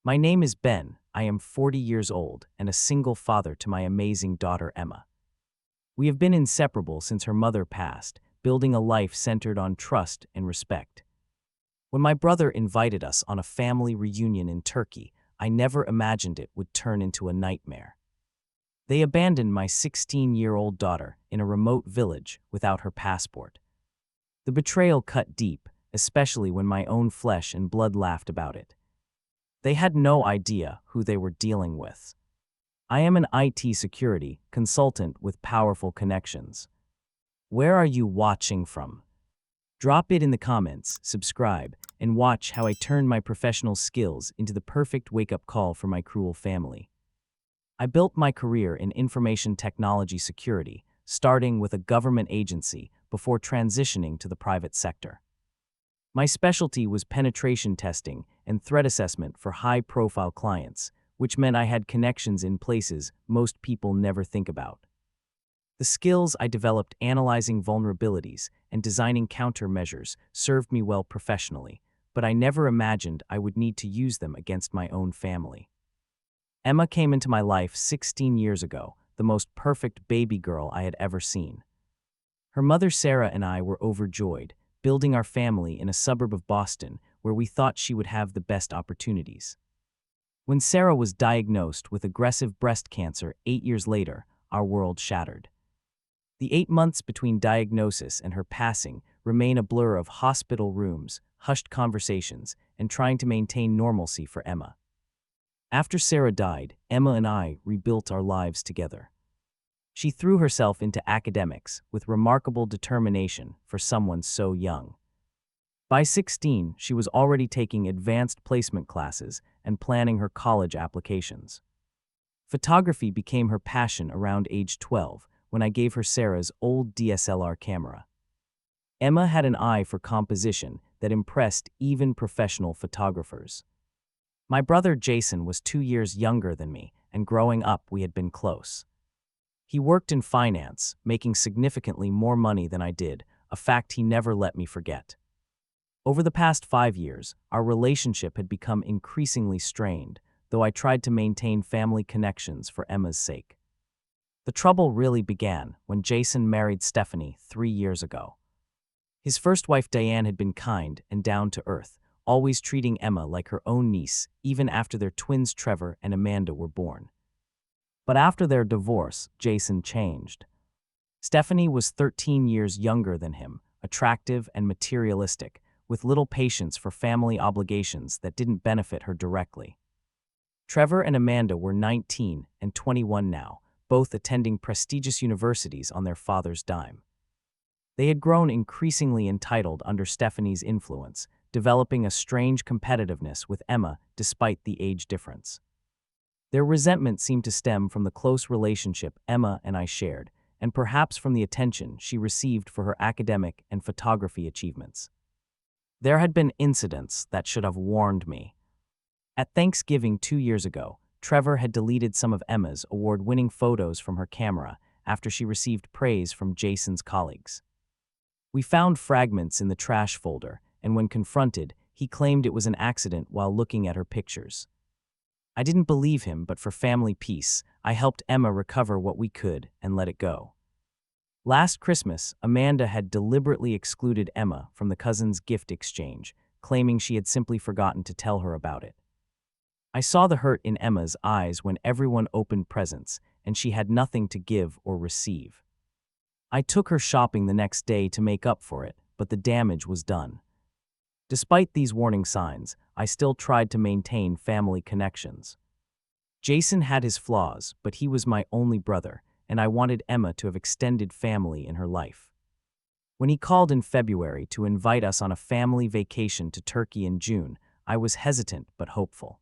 My name is Ben. I am 40 years old and a single father to my amazing daughter Emma. We have been inseparable since her mother passed, building a life centered on trust and respect. When my brother invited us on a family reunion in Turkey, I never imagined it would turn into a nightmare. They abandoned my 16-year-old daughter in a remote village without her passport. The betrayal cut deep, especially when my own flesh and blood laughed about it. They had no idea who they were dealing with. I am an IT security consultant with powerful connections. Where are you watching from? Drop it in the comments, subscribe, and watch how I turn my professional skills into the perfect wake-up call for my cruel family. I built my career in information technology security, starting with a government agency before transitioning to the private sector. My specialty was penetration testing and threat assessment for high-profile clients, which meant I had connections in places most people never think about. The skills I developed analyzing vulnerabilities and designing countermeasures served me well professionally, but I never imagined I would need to use them against my own family. Emma came into my life 16 years ago, the most perfect baby girl I had ever seen. Her mother Sarah and I were overjoyed, building our family in a suburb of Boston where we thought she would have the best opportunities. When Sarah was diagnosed with aggressive breast cancer 8 years later, our world shattered. The 8 months between diagnosis and her passing remain a blur of hospital rooms, hushed conversations, and trying to maintain normalcy for Emma. After Sarah died, Emma and I rebuilt our lives together. She threw herself into academics with remarkable determination for someone so young. By 16, she was already taking advanced placement classes and planning her college applications. Photography became her passion around age 12, when I gave her Sarah's old DSLR camera. Emma had an eye for composition that impressed even professional photographers. My brother Jason was 2 years younger than me, and growing up we had been close. He worked in finance, making significantly more money than I did, a fact he never let me forget. Over the past 5 years, our relationship had become increasingly strained, though I tried to maintain family connections for Emma's sake. The trouble really began when Jason married Stephanie 3 years ago. His first wife Diane had been kind and down to earth, always treating Emma like her own niece even after their twins Trevor and Amanda were born. But after their divorce, Jason changed. Stephanie was 13 years younger than him, attractive and materialistic, with little patience for family obligations that didn't benefit her directly. Trevor and Amanda were 19 and 21 now, both attending prestigious universities on their father's dime. They had grown increasingly entitled under Stephanie's influence, developing a strange competitiveness with Emma despite the age difference. Their resentment seemed to stem from the close relationship Emma and I shared, and perhaps from the attention she received for her academic and photography achievements. There had been incidents that should have warned me. At Thanksgiving 2 years ago, Trevor had deleted some of Emma's award-winning photos from her camera after she received praise from Jason's colleagues. We found fragments in the trash folder, and when confronted, he claimed it was an accident while looking at her pictures. I didn't believe him, but for family peace, I helped Emma recover what we could and let it go. Last Christmas, Amanda had deliberately excluded Emma from the cousins' gift exchange, claiming she had simply forgotten to tell her about it. I saw the hurt in Emma's eyes when everyone opened presents, and she had nothing to give or receive. I took her shopping the next day to make up for it, but the damage was done. Despite these warning signs, I still tried to maintain family connections. Jason had his flaws, but he was my only brother, and I wanted Emma to have extended family in her life. When he called in February to invite us on a family vacation to Turkey in June, I was hesitant but hopeful.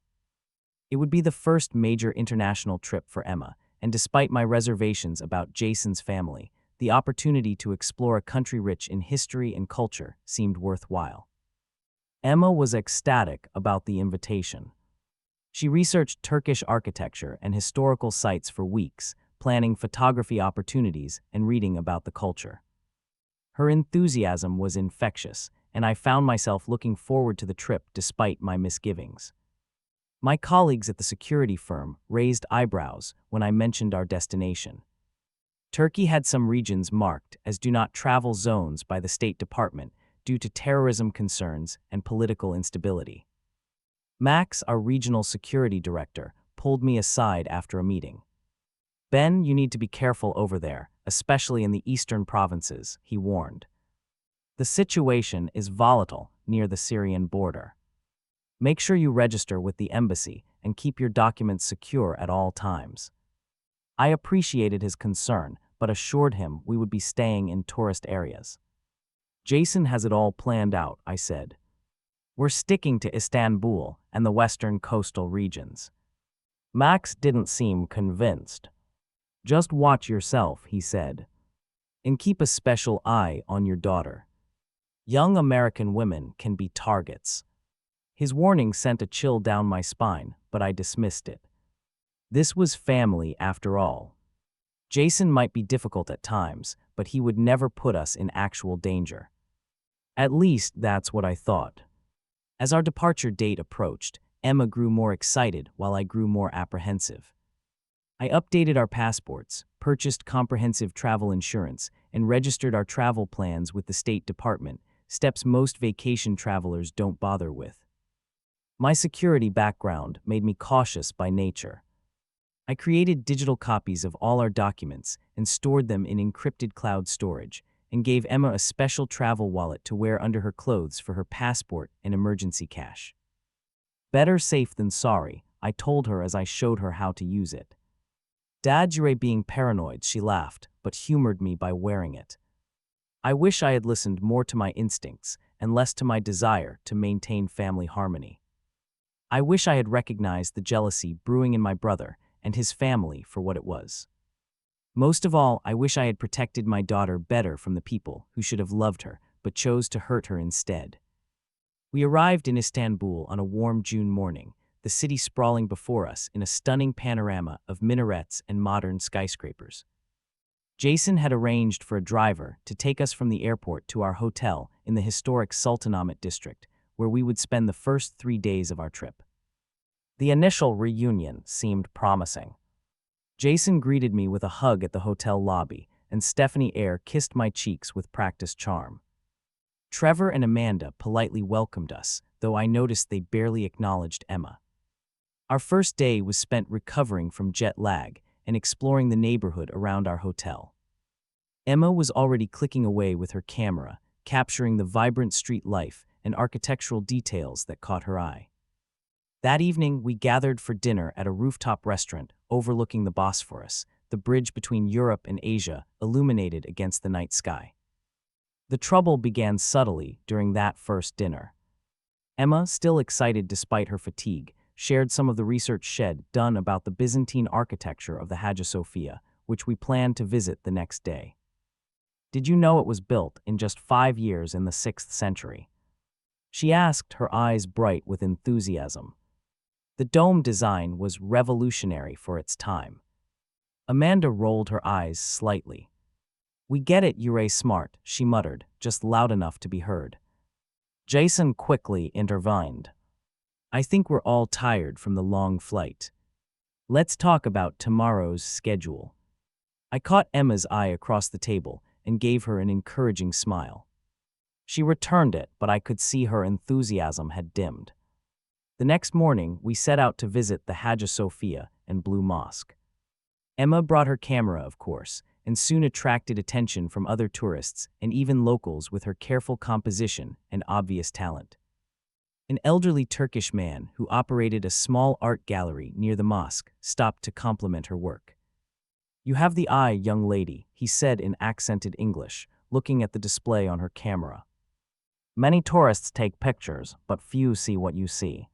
It would be the first major international trip for Emma, and despite my reservations about Jason's family, the opportunity to explore a country rich in history and culture seemed worthwhile. Emma was ecstatic about the invitation. She researched Turkish architecture and historical sites for weeks, planning photography opportunities and reading about the culture. Her enthusiasm was infectious, and I found myself looking forward to the trip despite my misgivings. My colleagues at the security firm raised eyebrows when I mentioned our destination. Turkey had some regions marked as do not travel zones by the State Department due to terrorism concerns and political instability. Max, our regional security director, pulled me aside after a meeting. "Ben, you need to be careful over there, especially in the eastern provinces," he warned. "The situation is volatile near the Syrian border. Make sure you register with the embassy and keep your documents secure at all times." I appreciated his concern, but assured him we would be staying in tourist areas. "Jason has it all planned out," I said. "We're sticking to Istanbul and the western coastal regions." Max didn't seem convinced. "Just watch yourself," he said, "and keep a special eye on your daughter. Young American women can be targets." His warning sent a chill down my spine, but I dismissed it. This was family after all. Jason might be difficult at times, but he would never put us in actual danger. At least that's what I thought. As our departure date approached, Emma grew more excited while I grew more apprehensive. I updated our passports, purchased comprehensive travel insurance, and registered our travel plans with the State Department, steps most vacation travelers don't bother with. My security background made me cautious by nature. I created digital copies of all our documents and stored them in encrypted cloud storage, and gave Emma a special travel wallet to wear under her clothes for her passport and emergency cash. "Better safe than sorry," I told her as I showed her how to use it. "Dad, you're being paranoid," she laughed, but humored me by wearing it. I wish I had listened more to my instincts and less to my desire to maintain family harmony. I wish I had recognized the jealousy brewing in my brother and his family for what it was. Most of all, I wish I had protected my daughter better from the people who should have loved her but chose to hurt her instead. We arrived in Istanbul on a warm June morning, the city sprawling before us in a stunning panorama of minarets and modern skyscrapers. Jason had arranged for a driver to take us from the airport to our hotel in the historic Sultanahmet district, where we would spend the first 3 days of our trip. The initial reunion seemed promising. Jason greeted me with a hug at the hotel lobby, and Stephanie Eyre kissed my cheeks with practiced charm. Trevor and Amanda politely welcomed us, though I noticed they barely acknowledged Emma. Our first day was spent recovering from jet lag and exploring the neighborhood around our hotel. Emma was already clicking away with her camera, capturing the vibrant street life and architectural details that caught her eye. That evening, we gathered for dinner at a rooftop restaurant overlooking the Bosphorus, the bridge between Europe and Asia illuminated against the night sky. The trouble began subtly during that first dinner. Emma, still excited despite her fatigue, shared some of the research she'd done about the Byzantine architecture of the Hagia Sophia, which we planned to visit the next day. "Did you know it was built in just 5 years in the 6th century?" she asked, her eyes bright with enthusiasm. The dome design was revolutionary for its time. Amanda rolled her eyes slightly. "We get it, you're smart," she muttered, just loud enough to be heard. Jason quickly intervened. "I think we're all tired from the long flight. Let's talk about tomorrow's schedule." I caught Emma's eye across the table and gave her an encouraging smile. She returned it, but I could see her enthusiasm had dimmed. The next morning, we set out to visit the Hagia Sophia and Blue Mosque. Emma brought her camera, of course, and soon attracted attention from other tourists and even locals with her careful composition and obvious talent. An elderly Turkish man who operated a small art gallery near the mosque stopped to compliment her work. "You have the eye, young lady," he said in accented English, looking at the display on her camera. "Many tourists take pictures, but few see what you see."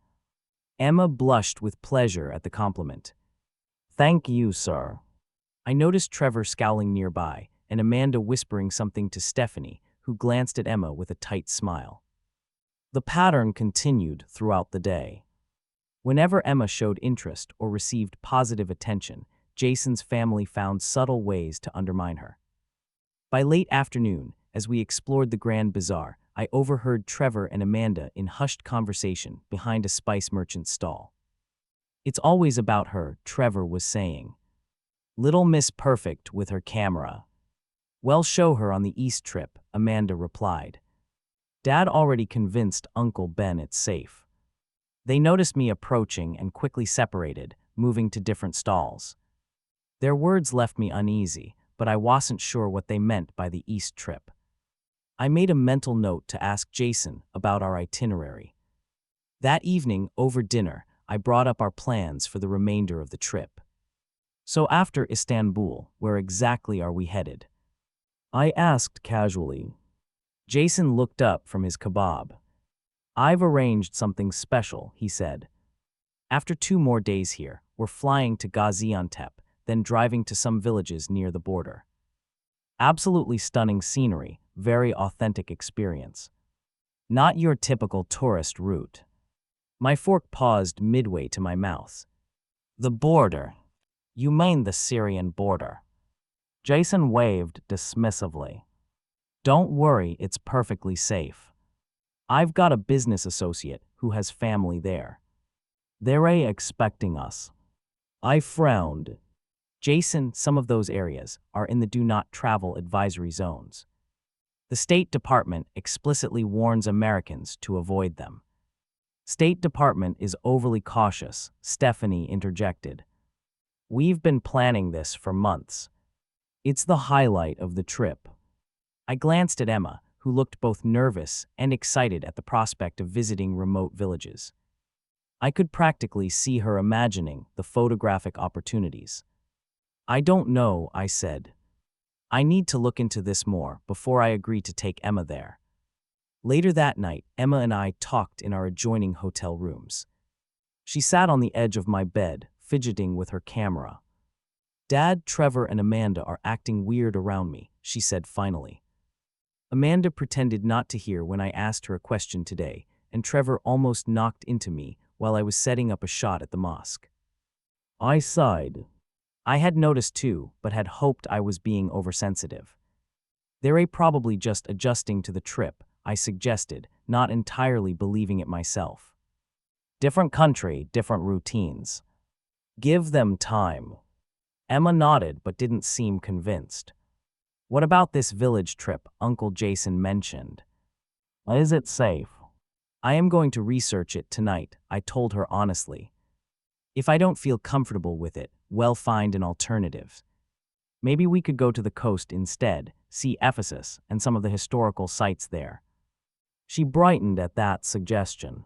Emma blushed with pleasure at the compliment. "Thank you, sir." I noticed Trevor scowling nearby and Amanda whispering something to Stephanie, who glanced at Emma with a tight smile. The pattern continued throughout the day. Whenever Emma showed interest or received positive attention, Jason's family found subtle ways to undermine her. By late afternoon, as we explored the Grand Bazaar, I overheard Trevor and Amanda in hushed conversation behind a spice merchant's stall. It's always about her, Trevor was saying. Little Miss Perfect with her camera. Well, show her on the East trip, Amanda replied. Dad already convinced Uncle Ben it's safe. They noticed me approaching and quickly separated, moving to different stalls. Their words left me uneasy, but I wasn't sure what they meant by the East trip. I made a mental note to ask Jason about our itinerary. That evening, over dinner, I brought up our plans for the remainder of the trip. So after Istanbul, where exactly are we headed? I asked casually. Jason looked up from his kebab. I've arranged something special, he said. After 2 more days here, we're flying to Gaziantep, then driving to some villages near the border. Absolutely stunning scenery, very authentic experience. Not your typical tourist route. My fork paused midway to my mouth. The border. You mean the Syrian border? Jason waved dismissively. Don't worry, it's perfectly safe. I've got a business associate who has family there. They're expecting us. I frowned. Jason, some of those areas are in the do not travel advisory zones. The State Department explicitly warns Americans to avoid them. State Department is overly cautious, Stephanie interjected. We've been planning this for months. It's the highlight of the trip. I glanced at Emma, who looked both nervous and excited at the prospect of visiting remote villages. I could practically see her imagining the photographic opportunities. I don't know, I said. I need to look into this more before I agree to take Emma there. Later that night, Emma and I talked in our adjoining hotel rooms. She sat on the edge of my bed, fidgeting with her camera. Dad, Trevor, and Amanda are acting weird around me, she said finally. Amanda pretended not to hear when I asked her a question today, and Trevor almost knocked into me while I was setting up a shot at the mosque. I sighed. I had noticed too, but had hoped I was being oversensitive. They're probably just adjusting to the trip, I suggested, not entirely believing it myself. Different country, different routines. Give them time. Emma nodded but didn't seem convinced. What about this village trip Uncle Jason mentioned? Is it safe? I am going to research it tonight, I told her honestly. If I don't feel comfortable with it, we'll find an alternative. Maybe we could go to the coast instead, see Ephesus and some of the historical sites there. She brightened at that suggestion.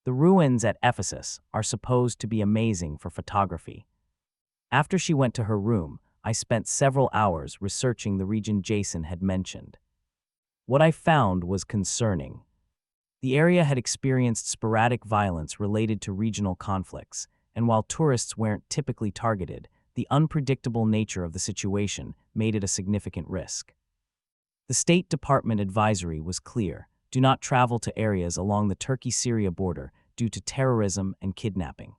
The ruins at Ephesus are supposed to be amazing for photography. After she went to her room, I spent several hours researching the region Jason had mentioned. What I found was concerning. The area had experienced sporadic violence related to regional conflicts, and while tourists weren't typically targeted, the unpredictable nature of the situation made it a significant risk. The State Department advisory was clear: do not travel to areas along the Turkey-Syria border due to terrorism and kidnapping.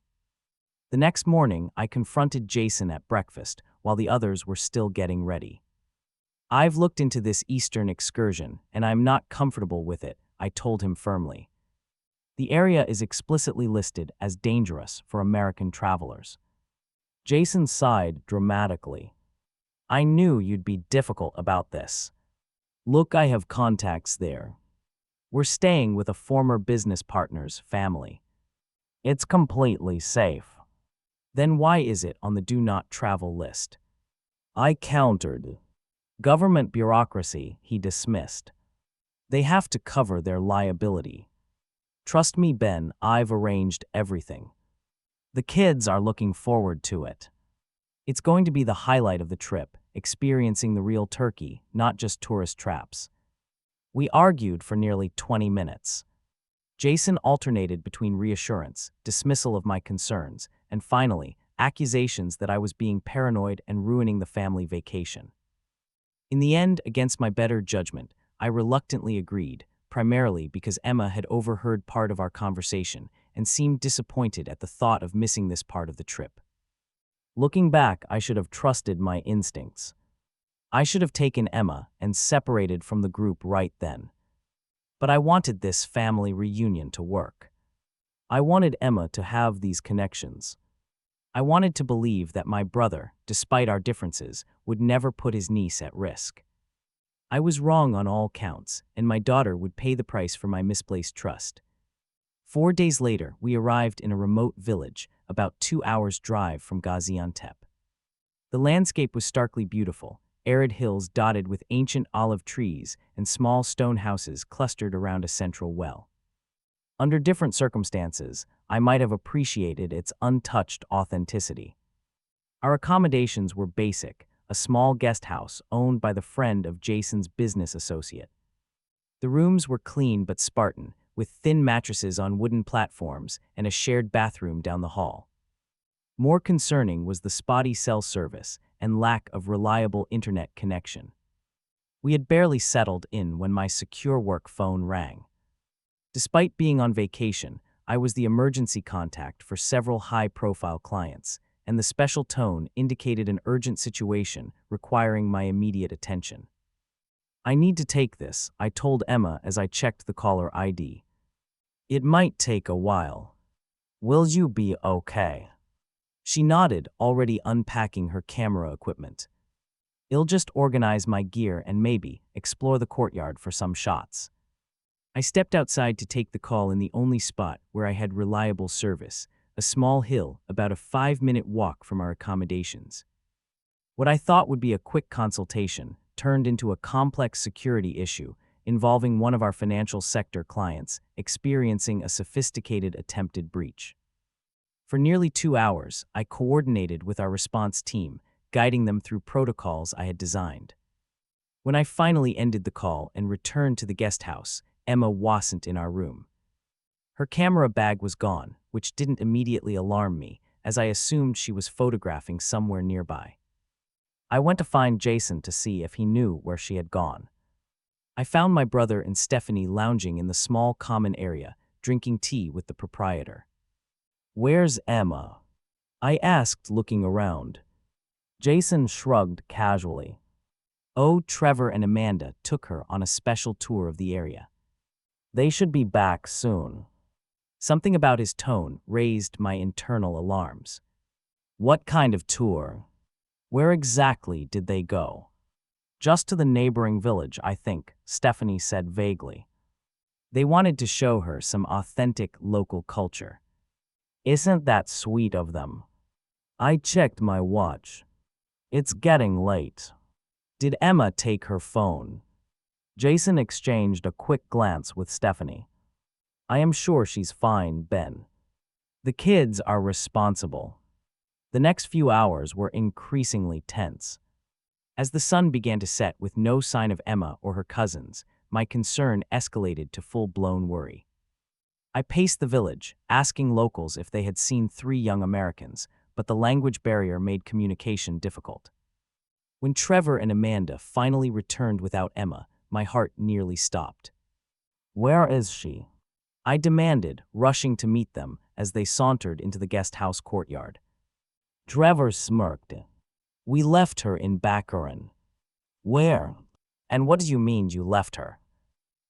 The next morning, I confronted Jason at breakfast while the others were still getting ready. I've looked into this Eastern excursion, and I'm not comfortable with it, I told him firmly. The area is explicitly listed as dangerous for American travelers. Jason sighed dramatically. I knew you'd be difficult about this. Look, I have contacts there. We're staying with a former business partner's family. It's completely safe. Then why is it on the do not travel list? I countered. Government bureaucracy, he dismissed. They have to cover their liability. Trust me, Ben, I've arranged everything. The kids are looking forward to it. It's going to be the highlight of the trip, experiencing the real Turkey, not just tourist traps. We argued for nearly 20 minutes. Jason alternated between reassurance, dismissal of my concerns, and finally, accusations that I was being paranoid and ruining the family vacation. In the end, against my better judgment, I reluctantly agreed, primarily because Emma had overheard part of our conversation and seemed disappointed at the thought of missing this part of the trip. Looking back, I should have trusted my instincts. I should have taken Emma and separated from the group right then. But I wanted this family reunion to work. I wanted Emma to have these connections. I wanted to believe that my brother, despite our differences, would never put his niece at risk. I was wrong on all counts, and my daughter would pay the price for my misplaced trust. 4 days later, we arrived in a remote village, about 2 hours' drive from Gaziantep. The landscape was starkly beautiful, arid hills dotted with ancient olive trees and small stone houses clustered around a central well. Under different circumstances, I might have appreciated its untouched authenticity. Our accommodations were basic, a small guest house owned by the friend of Jason's business associate. The rooms were clean but Spartan, with thin mattresses on wooden platforms and a shared bathroom down the hall. More concerning was the spotty cell service and lack of reliable internet connection. We had barely settled in when my secure work phone rang. Despite being on vacation, I was the emergency contact for several high-profile clients, and the special tone indicated an urgent situation requiring my immediate attention. "I need to take this," I told Emma as I checked the caller ID. "It might take a while. Will you be okay?" She nodded, already unpacking her camera equipment. "I'll just organize my gear and maybe explore the courtyard for some shots." I stepped outside to take the call in the only spot where I had reliable service, a small hill about a 5-minute walk from our accommodations. What I thought would be a quick consultation turned into a complex security issue involving one of our financial sector clients experiencing a sophisticated attempted breach. For nearly 2 hours, I coordinated with our response team, guiding them through protocols I had designed. When I finally ended the call and returned to the guest house, Emma wasn't in our room. Her camera bag was gone, which didn't immediately alarm me, as I assumed she was photographing somewhere nearby. I went to find Jason to see if he knew where she had gone. I found my brother and Stephanie lounging in the small common area, drinking tea with the proprietor. "Where's Emma?" I asked, looking around. Jason shrugged casually. "Oh, Trevor and Amanda took her on a special tour of the area. They should be back soon." Something about his tone raised my internal alarms. "What kind of tour? Where exactly did they go?" "Just to the neighboring village, I think," Stephanie said vaguely. "They wanted to show her some authentic local culture." "Isn't that sweet of them?" I checked my watch. "It's getting late." "Did Emma take her phone?" Jason exchanged a quick glance with Stephanie. "I am sure she's fine, Ben. The kids are responsible." The next few hours were increasingly tense. As the sun began to set with no sign of Emma or her cousins, my concern escalated to full-blown worry. I paced the village, asking locals if they had seen 3 young Americans, but the language barrier made communication difficult. When Trevor and Amanda finally returned without Emma, my heart nearly stopped. "Where is she?" I demanded, rushing to meet them as they sauntered into the guest house courtyard. Trevor smirked. "We left her in Bakaran." "Where? And what do you mean you left her?"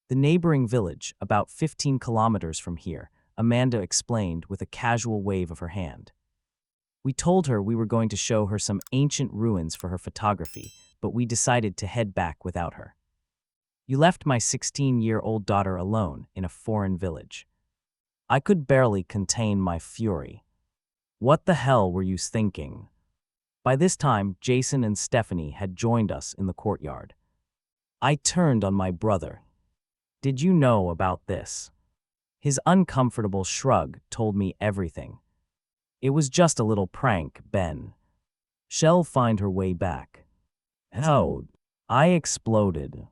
"The neighboring village, about 15 kilometers from here," Amanda explained with a casual wave of her hand. "We told her we were going to show her some ancient ruins for her photography, but we decided to head back without her." "You left my 16-year-old daughter alone in a foreign village." I could barely contain my fury. "What the hell were you thinking?" By this time, Jason and Stephanie had joined us in the courtyard. I turned on my brother. "Did you know about this?" His uncomfortable shrug told me everything. "It was just a little prank, Ben. She'll find her way back." "Oh," I exploded.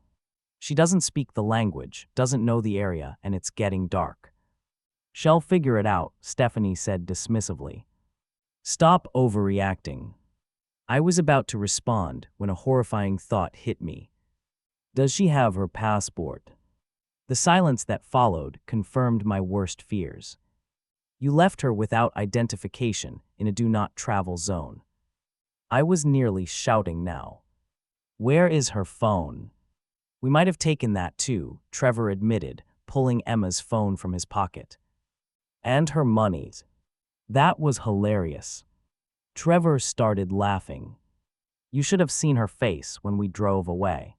"She doesn't speak the language, doesn't know the area, and it's getting dark." "She'll figure it out," Stephanie said dismissively. "Stop overreacting." I was about to respond when a horrifying thought hit me. "Does she have her passport?" The silence that followed confirmed my worst fears. "You left her without identification in a do-not-travel zone." I was nearly shouting now. "Where is her phone?" "We might have taken that too," Trevor admitted, pulling Emma's phone from his pocket. And her monies. That was hilarious. Trevor started laughing. You should have seen her face when we drove away.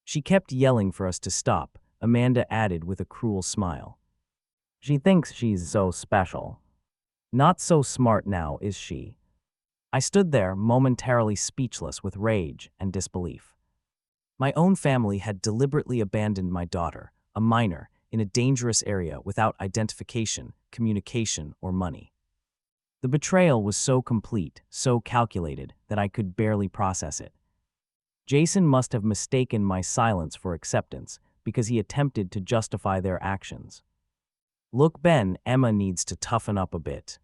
She kept yelling for us to stop, Amanda added with a cruel smile. She thinks she's so special. Not so smart now, is she? I stood there, momentarily speechless with rage and disbelief. My own family had deliberately abandoned my daughter, a minor, in a dangerous area without identification, communication, or money. The betrayal was so complete, so calculated, that I could barely process it. Jason must have mistaken my silence for acceptance because he attempted to justify their actions. Look, Ben, Emma needs to toughen up a bit.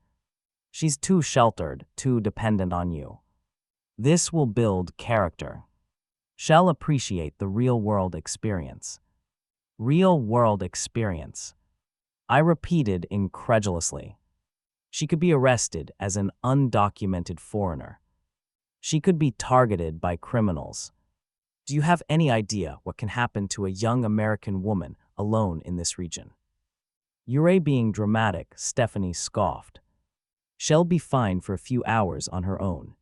She's too sheltered, too dependent on you. This will build character. She'll appreciate the real-world experience. Real-world experience. I repeated incredulously. She could be arrested as an undocumented foreigner. She could be targeted by criminals. Do you have any idea what can happen to a young American woman alone in this region? You're being dramatic, Stephanie scoffed. She'll be fine for a few hours on her own.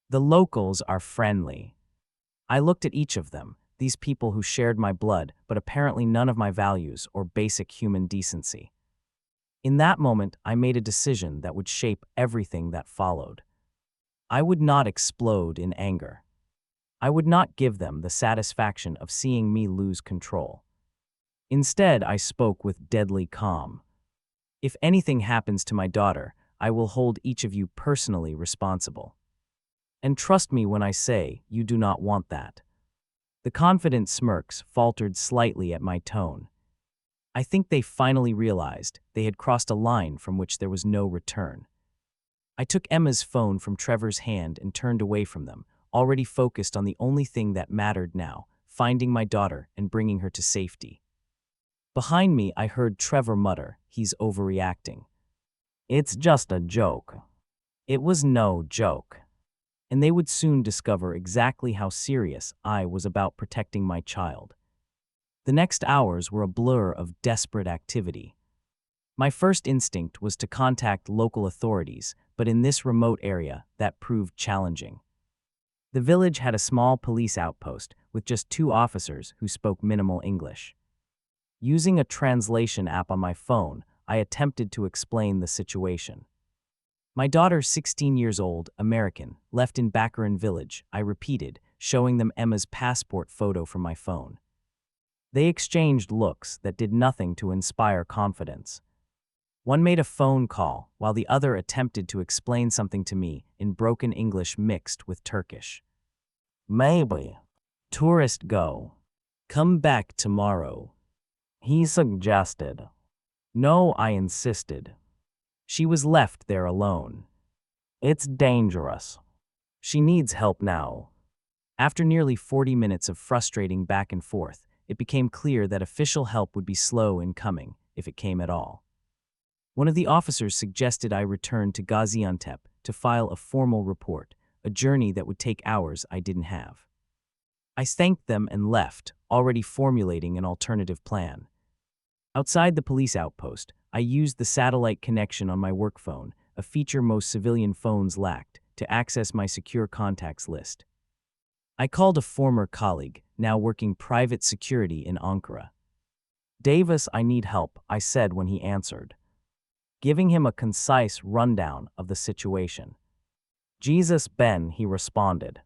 The locals are friendly. I looked at each of them, these people who shared my blood, but apparently none of my values or basic human decency. In that moment, I made a decision that would shape everything that followed. I would not explode in anger. I would not give them the satisfaction of seeing me lose control. Instead, I spoke with deadly calm. If anything happens to my daughter, I will hold each of you personally responsible. And trust me when I say you do not want that. The confident smirks faltered slightly at my tone. I think they finally realized they had crossed a line from which there was no return. I took Emma's phone from Trevor's hand and turned away from them, already focused on the only thing that mattered now, finding my daughter and bringing her to safety. Behind me, I heard Trevor mutter, "He's overreacting." It's just a joke. It was no joke. And they would soon discover exactly how serious I was about protecting my child. The next hours were a blur of desperate activity. My first instinct was to contact local authorities, but in this remote area, that proved challenging. The village had a small police outpost with just 2 officers who spoke minimal English. Using a translation app on my phone, I attempted to explain the situation. My daughter, 16 years old, American, left in Baccarin village, I repeated, showing them Emma's passport photo from my phone. They exchanged looks that did nothing to inspire confidence. One made a phone call, while the other attempted to explain something to me in broken English mixed with Turkish. Maybe. Tourist go. Come back tomorrow. He suggested. No, I insisted. She was left there alone. It's dangerous. She needs help now. After nearly 40 minutes of frustrating back and forth, it became clear that official help would be slow in coming, if it came at all. One of the officers suggested I return to Gaziantep to file a formal report, a journey that would take hours I didn't have. I thanked them and left, already formulating an alternative plan. Outside the police outpost, I used the satellite connection on my work phone, a feature most civilian phones lacked, to access my secure contacts list. I called a former colleague, now working private security in Ankara. "Davis, I need help," I said when he answered, giving him a concise rundown of the situation. "Jesus, Ben," he responded.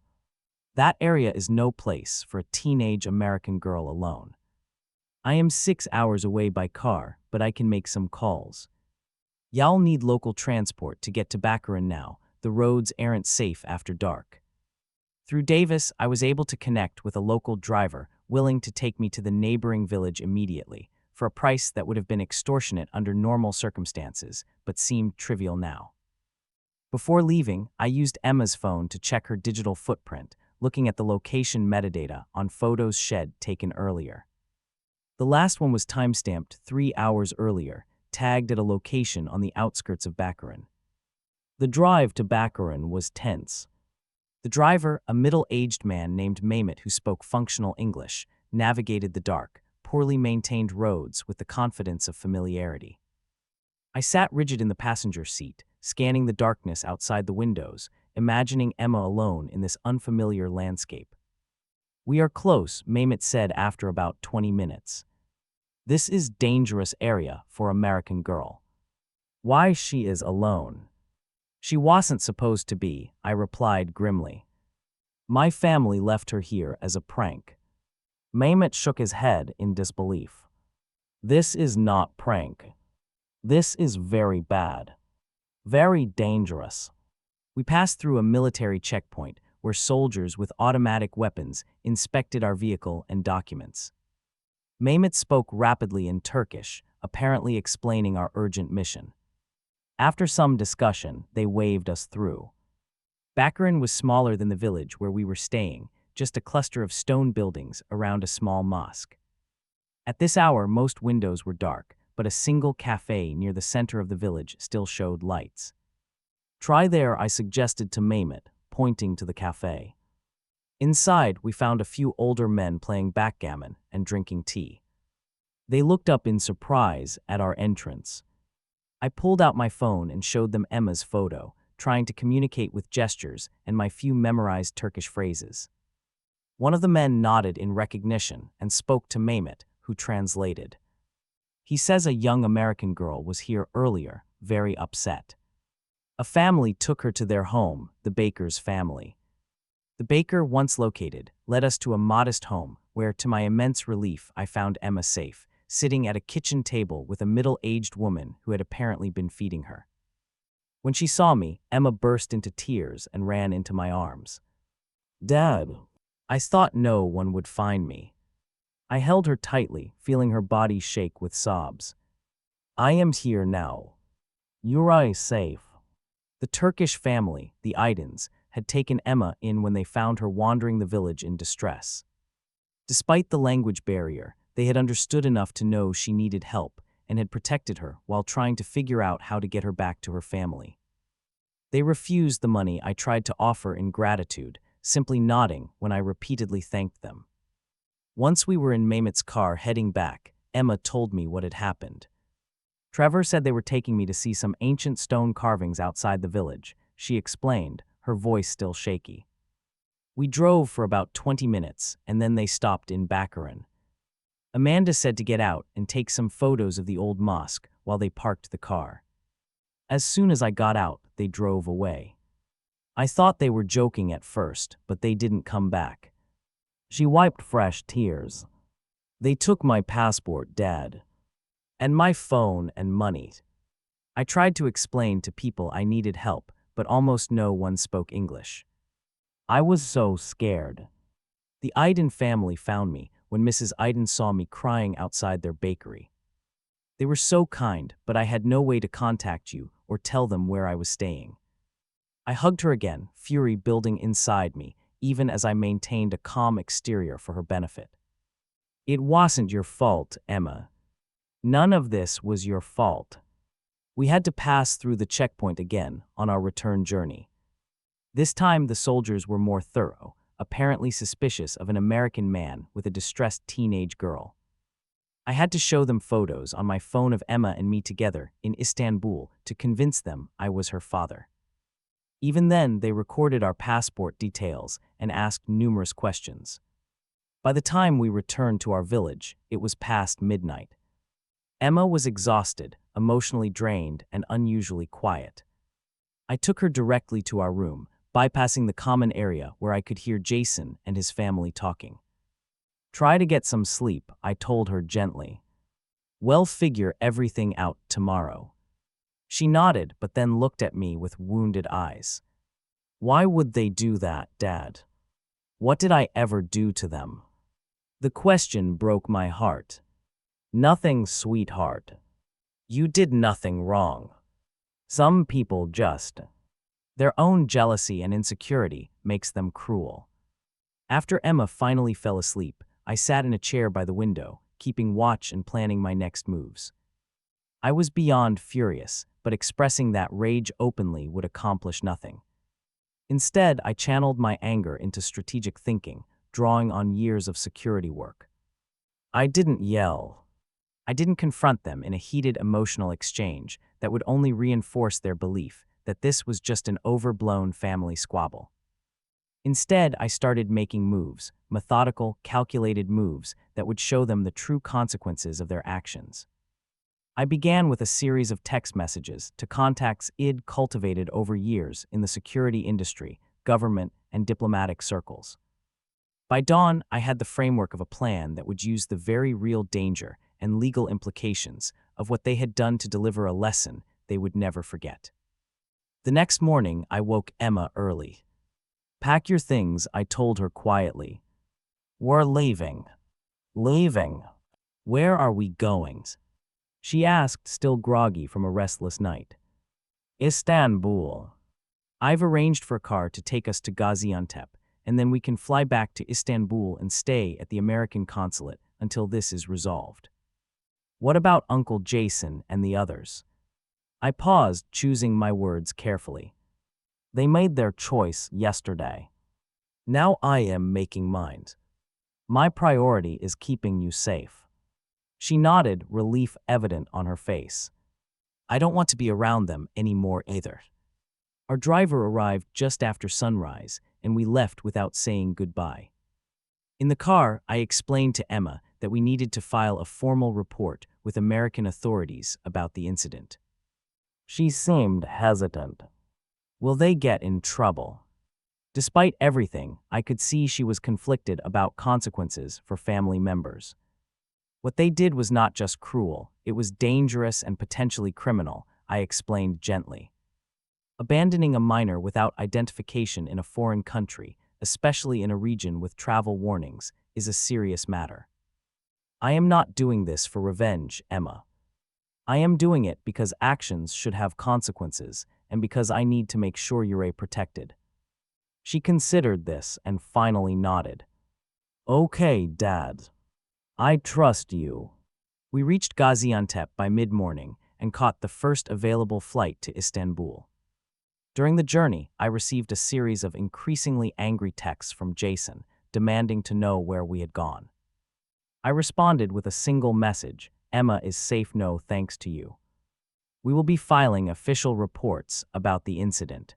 "That area is no place for a teenage American girl alone. I am 6 hours away by car, but I can make some calls. Y'all need local transport to get to Baccarin now. The roads aren't safe after dark." Through Davis, I was able to connect with a local driver willing to take me to the neighboring village immediately, for a price that would have been extortionate under normal circumstances, but seemed trivial now. Before leaving, I used Emma's phone to check her digital footprint, looking at the location metadata on photos taken earlier. The last one was timestamped 3 hours earlier, tagged at a location on the outskirts of Baccarin. The drive to Baccarin was tense. The driver, a middle-aged man named Mehmet who spoke functional English, navigated the dark, poorly maintained roads with the confidence of familiarity. I sat rigid in the passenger seat, scanning the darkness outside the windows, imagining Emma alone in this unfamiliar landscape. "We are close," Mehmet said after about 20 minutes. "This is dangerous area for American girl." "Why she is alone?" "She wasn't supposed to be," I replied grimly. "My family left her here as a prank." Mehmet shook his head in disbelief. "This is not prank. This is very bad. Very dangerous." We passed through a military checkpoint where soldiers with automatic weapons inspected our vehicle and documents. Mehmet spoke rapidly in Turkish, apparently explaining our urgent mission. After some discussion, they waved us through. Bakırköy was smaller than the village where we were staying, just a cluster of stone buildings around a small mosque. At this hour, most windows were dark, but a single cafe near the center of the village still showed lights. "Try there," I suggested to Mehmet, pointing to the cafe. Inside, we found a few older men playing backgammon and drinking tea. They looked up in surprise at our entrance. I pulled out my phone and showed them Emma's photo, trying to communicate with gestures and my few memorized Turkish phrases. One of the men nodded in recognition and spoke to Mehmet, who translated. "He says a young American girl was here earlier, very upset. A family took her to their home, the baker's family. The baker, once located, led us to a modest home where, to my immense relief, I found Emma safe, sitting at a kitchen table with a middle-aged woman who had apparently been feeding her. When she saw me, Emma burst into tears and ran into my arms. "Dad." I thought no one would find me. I held her tightly, feeling her body shake with sobs. "I am here now. You're safe." The Turkish family, the Aydins, had taken Emma in when they found her wandering the village in distress. Despite the language barrier, they had understood enough to know she needed help and had protected her while trying to figure out how to get her back to her family. They refused the money I tried to offer in gratitude, simply nodding when I repeatedly thanked them. Once we were in Mehmet's car heading back, Emma told me what had happened. "Trevor said they were taking me to see some ancient stone carvings outside the village," she explained, her voice still shaky. "We drove for about 20 minutes, and then they stopped in Bakırköy. Amanda said to get out and take some photos of the old mosque while they parked the car. As soon as I got out, they drove away. I thought they were joking at first, but they didn't come back." She wiped fresh tears. "They took my passport, Dad. And my phone and money." I tried to explain to people I needed help, but almost no one spoke English. I was so scared. The Aydin family found me when Mrs. Aydin saw me crying outside their bakery. They were so kind, but I had no way to contact you or tell them where I was staying. I hugged her again, fury building inside me, even as I maintained a calm exterior for her benefit. "It wasn't your fault, Emma. None of this was your fault." We had to pass through the checkpoint again on our return journey. This time the soldiers were more thorough, apparently suspicious of an American man with a distressed teenage girl. I had to show them photos on my phone of Emma and me together in Istanbul to convince them I was her father. Even then, they recorded our passport details and asked numerous questions. By the time we returned to our village, it was past midnight. Emma was exhausted, emotionally drained, and unusually quiet. I took her directly to our room, bypassing the common area where I could hear Jason and his family talking. "Try to get some sleep," I told her gently. "We'll figure everything out tomorrow." She nodded, but then looked at me with wounded eyes. "Why would they do that, Dad? What did I ever do to them?" The question broke my heart. "Nothing, sweetheart. You did nothing wrong. Some people just. Their own jealousy and insecurity makes them cruel." After Emma finally fell asleep, I sat in a chair by the window, keeping watch and planning my next moves. I was beyond furious, but expressing that rage openly would accomplish nothing. Instead, I channeled my anger into strategic thinking, drawing on years of security work. I didn't yell. I didn't confront them in a heated emotional exchange that would only reinforce their belief that this was just an overblown family squabble. Instead, I started making moves, methodical, calculated moves that would show them the true consequences of their actions. I began with a series of text messages to contacts I'd cultivated over years in the security industry, government, and diplomatic circles. By dawn, I had the framework of a plan that would use the very real danger and legal implications of what they had done to deliver a lesson they would never forget. The next morning, I woke Emma early. "Pack your things," I told her quietly. "We're leaving." "Leaving? Where are we going?" she asked, still groggy from a restless night. "Istanbul. I've arranged for a car to take us to Gaziantep, and then we can fly back to Istanbul and stay at the American consulate until this is resolved." "What about Uncle Jason and the others?" I paused, choosing my words carefully. "They made their choice yesterday. Now I am making mine. My priority is keeping you safe." She nodded, relief evident on her face. "I don't want to be around them anymore either." Our driver arrived just after sunrise, and we left without saying goodbye. In the car, I explained to Emma that we needed to file a formal report with American authorities about the incident. She seemed hesitant. "Will they get in trouble?" Despite everything, I could see she was conflicted about consequences for family members. "What they did was not just cruel, it was dangerous and potentially criminal," I explained gently. "Abandoning a minor without identification in a foreign country, especially in a region with travel warnings, is a serious matter. I am not doing this for revenge, Emma. I am doing it because actions should have consequences and because I need to make sure you're protected." She considered this and finally nodded. "Okay, Dad. I trust you." We reached Gaziantep by mid-morning and caught the first available flight to Istanbul. During the journey, I received a series of increasingly angry texts from Jason, demanding to know where we had gone. I responded with a single message: "Emma is safe, no thanks to you. We will be filing official reports about the incident.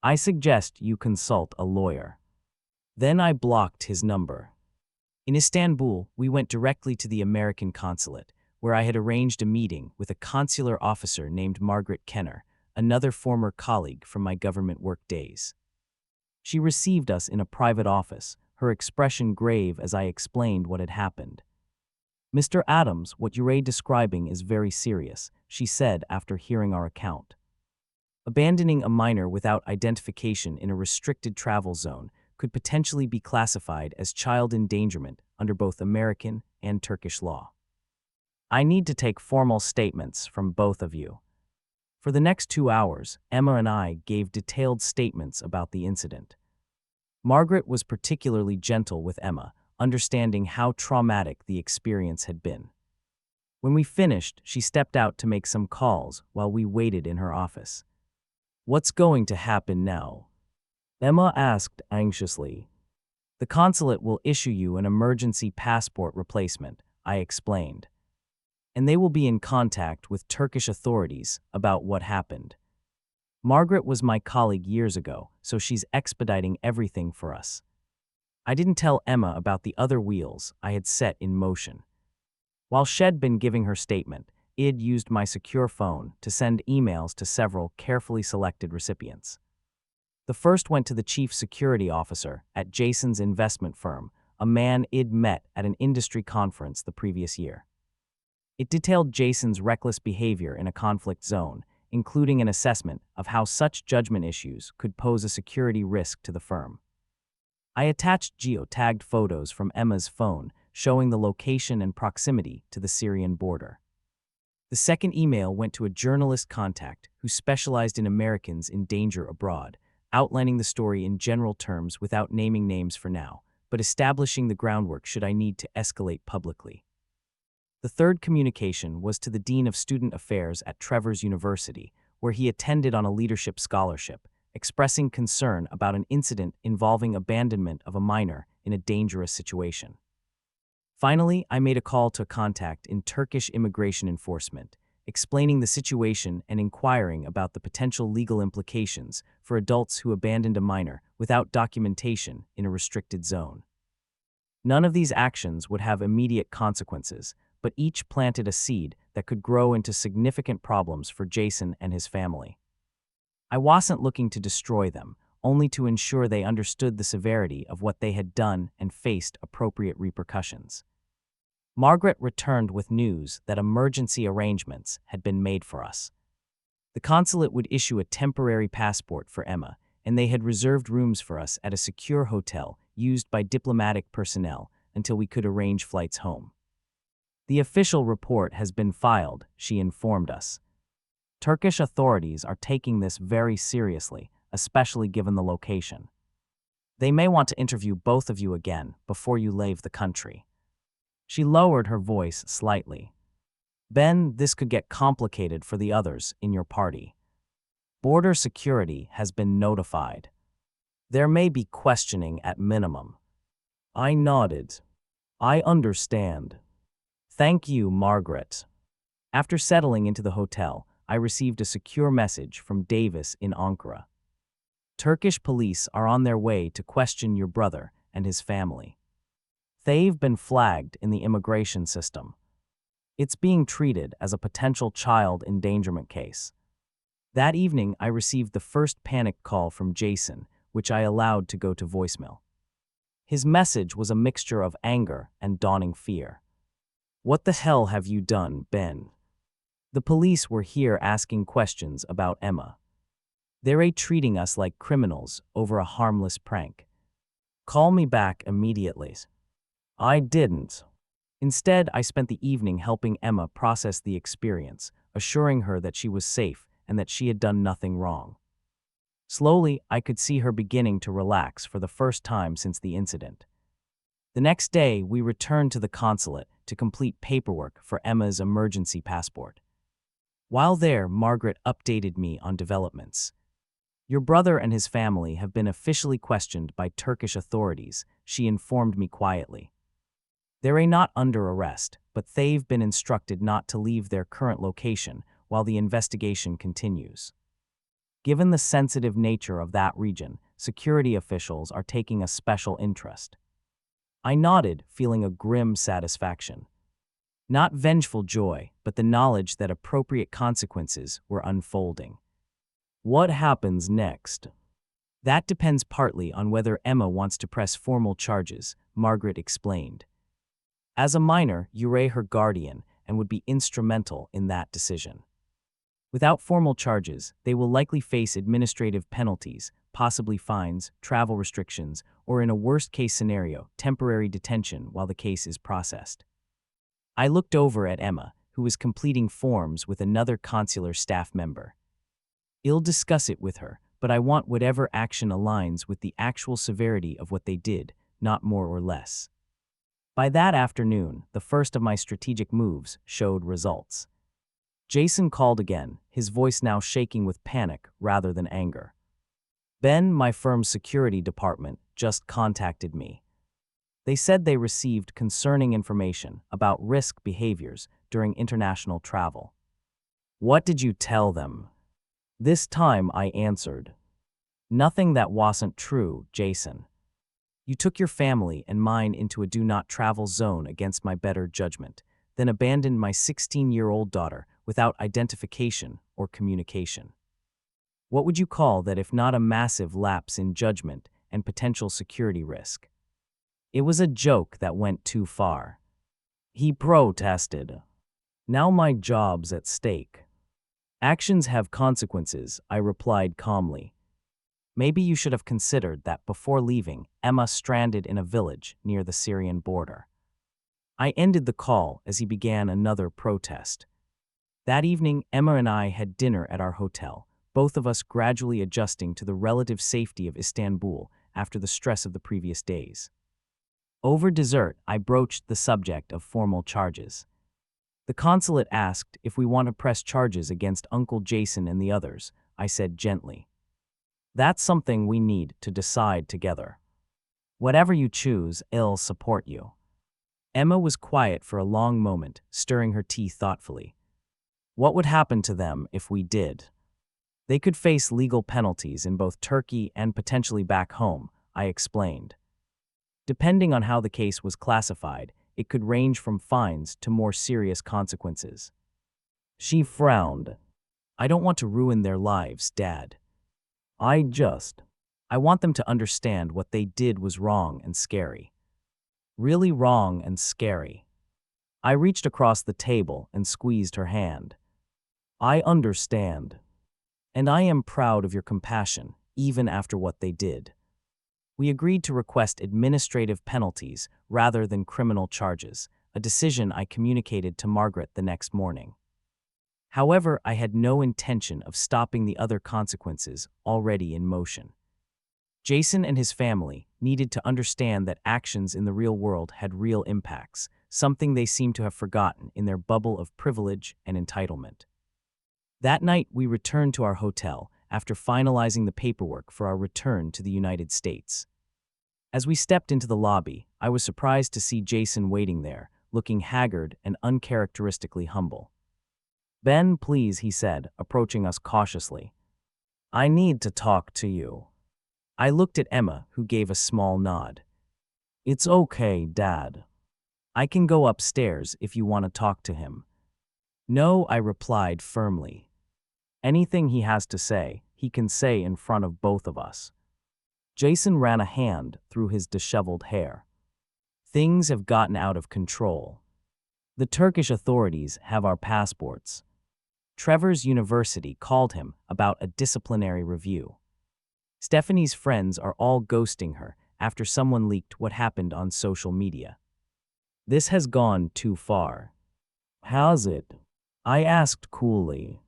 I suggest you consult a lawyer." Then I blocked his number. In Istanbul, we went directly to the American consulate, where I had arranged a meeting with a consular officer named Margaret Kenner, another former colleague from my government work days. She received us in a private office, her expression grave as I explained what had happened. "Mr. Adams, what you're describing is very serious," she said after hearing our account. "Abandoning a minor without identification in a restricted travel zone could potentially be classified as child endangerment under both American and Turkish law. I need to take formal statements from both of you." For the next 2 hours, Emma and I gave detailed statements about the incident. Margaret was particularly gentle with Emma, understanding how traumatic the experience had been. When we finished, she stepped out to make some calls while we waited in her office. "What's going to happen now?" Emma asked anxiously. "The consulate will issue you an emergency passport replacement," I explained. "And they will be in contact with Turkish authorities about what happened. Margaret was my colleague years ago, so she's expediting everything for us." I didn't tell Emma about the other wheels I had set in motion. While she'd been giving her statement, I'd used my secure phone to send emails to several carefully selected recipients. The first went to the chief security officer at Jason's investment firm, a man I'd met at an industry conference the previous year. It detailed Jason's reckless behavior in a conflict zone, including an assessment of how such judgment issues could pose a security risk to the firm. I attached geo-tagged photos from Emma's phone showing the location and proximity to the Syrian border. The second email went to a journalist contact who specialized in Americans in danger abroad, outlining the story in general terms without naming names for now, but establishing the groundwork should I need to escalate publicly. The third communication was to the Dean of Student Affairs at Trevor's University, where he attended on a leadership scholarship, expressing concern about an incident involving abandonment of a minor in a dangerous situation. Finally, I made a call to a contact in Turkish immigration enforcement, explaining the situation and inquiring about the potential legal implications for adults who abandoned a minor without documentation in a restricted zone. None of these actions would have immediate consequences, but each planted a seed that could grow into significant problems for Jason and his family. I wasn't looking to destroy them, only to ensure they understood the severity of what they had done and faced appropriate repercussions. Margaret returned with news that emergency arrangements had been made for us. The consulate would issue a temporary passport for Emma, and they had reserved rooms for us at a secure hotel used by diplomatic personnel until we could arrange flights home. The official report has been filed, she informed us. Turkish authorities are taking this very seriously, especially given the location. They may want to interview both of you again before you leave the country. She lowered her voice slightly. Ben, this could get complicated for the others in your party. Border security has been notified. There may be questioning at minimum. I nodded. I understand. Thank you, Margaret. After settling into the hotel, I received a secure message from Davis in Ankara. Turkish police are on their way to question your brother and his family. They've been flagged in the immigration system. It's being treated as a potential child endangerment case. That evening, I received the first panic call from Jason, which I allowed to go to voicemail. His message was a mixture of anger and dawning fear. What the hell have you done, Ben? The police were here asking questions about Emma. They're treating us like criminals over a harmless prank. Call me back immediately. I didn't. Instead, I spent the evening helping Emma process the experience, assuring her that she was safe and that she had done nothing wrong. Slowly, I could see her beginning to relax for the first time since the incident. The next day, we returned to the consulate to complete paperwork for Emma's emergency passport. While there, Margaret updated me on developments. Your brother and his family have been officially questioned by Turkish authorities, she informed me quietly. They're not under arrest, but they've been instructed not to leave their current location while the investigation continues. Given the sensitive nature of that region, security officials are taking a special interest. I nodded, feeling a grim satisfaction. Not vengeful joy, but the knowledge that appropriate consequences were unfolding. What happens next? That depends partly on whether Emma wants to press formal charges, Margaret explained. As a minor, you're her guardian and would be instrumental in that decision. Without formal charges, they will likely face administrative penalties, possibly fines, travel restrictions, or in a worst-case scenario, temporary detention while the case is processed. I looked over at Emma, who was completing forms with another consular staff member. I'll discuss it with her, but I want whatever action aligns with the actual severity of what they did, not more or less. By that afternoon, the first of my strategic moves showed results. Jason called again, his voice now shaking with panic rather than anger. Ben, my firm's security department, just contacted me. They said they received concerning information about risk behaviors during international travel. What did you tell them? This time I answered. Nothing that wasn't true, Jason. You took your family and mine into a do-not-travel zone against my better judgment, then abandoned my 16-year-old daughter without identification or communication. What would you call that if not a massive lapse in judgment and potential security risk? It was a joke that went too far. He protested. Now my job's at stake. Actions have consequences, I replied calmly. Maybe you should have considered that before leaving, Emma stranded in a village near the Syrian border. I ended the call as he began another protest. That evening, Emma and I had dinner at our hotel, both of us gradually adjusting to the relative safety of Istanbul after the stress of the previous days. Over dessert, I broached the subject of formal charges. The consulate asked if we want to press charges against Uncle Jason and the others. I said gently. That's something we need to decide together. Whatever you choose, I'll support you. Emma was quiet for a long moment, stirring her tea thoughtfully. What would happen to them if we did? They could face legal penalties in both Turkey and potentially back home, I explained. Depending on how the case was classified, it could range from fines to more serious consequences. She frowned. I don't want to ruin their lives, Dad. I want them to understand what they did was wrong and scary. Really wrong and scary. I reached across the table and squeezed her hand. I understand. And I am proud of your compassion, even after what they did. We agreed to request administrative penalties rather than criminal charges, a decision I communicated to Margaret the next morning. However, I had no intention of stopping the other consequences already in motion. Jason and his family needed to understand that actions in the real world had real impacts, something they seemed to have forgotten in their bubble of privilege and entitlement. That night, we returned to our hotel after finalizing the paperwork for our return to the United States. As we stepped into the lobby, I was surprised to see Jason waiting there, looking haggard and uncharacteristically humble. "Ben, please," he said, approaching us cautiously. "I need to talk to you." I looked at Emma, who gave a small nod. "It's okay, Dad. I can go upstairs if you want to talk to him." "No," I replied firmly. "Anything he has to say, he can say in front of both of us." Jason ran a hand through his disheveled hair. "Things have gotten out of control. The Turkish authorities have our passports. Trevor's university called him about a disciplinary review. Stephanie's friends are all ghosting her after someone leaked what happened on social media. This has gone too far." "Has it?" I asked coolly.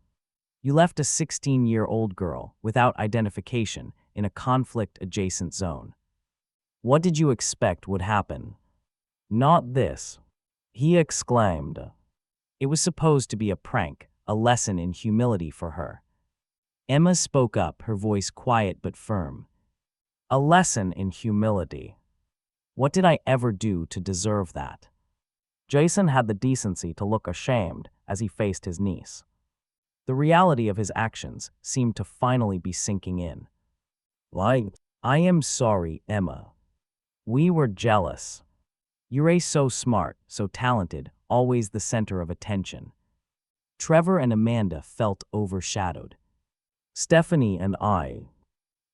"You left a 16-year-old girl without identification in a conflict-adjacent zone. What did you expect would happen?" "Not this," he exclaimed. It was supposed to be a prank, a lesson in humility for her. Emma spoke up, her voice quiet but firm. "A lesson in humility. What did I ever do to deserve that?" Jason had the decency to look ashamed as he faced his niece. The reality of his actions seemed to finally be sinking in. I am sorry, Emma. We were jealous. You're so smart, so talented, always the center of attention. Trevor and Amanda felt overshadowed. Stephanie and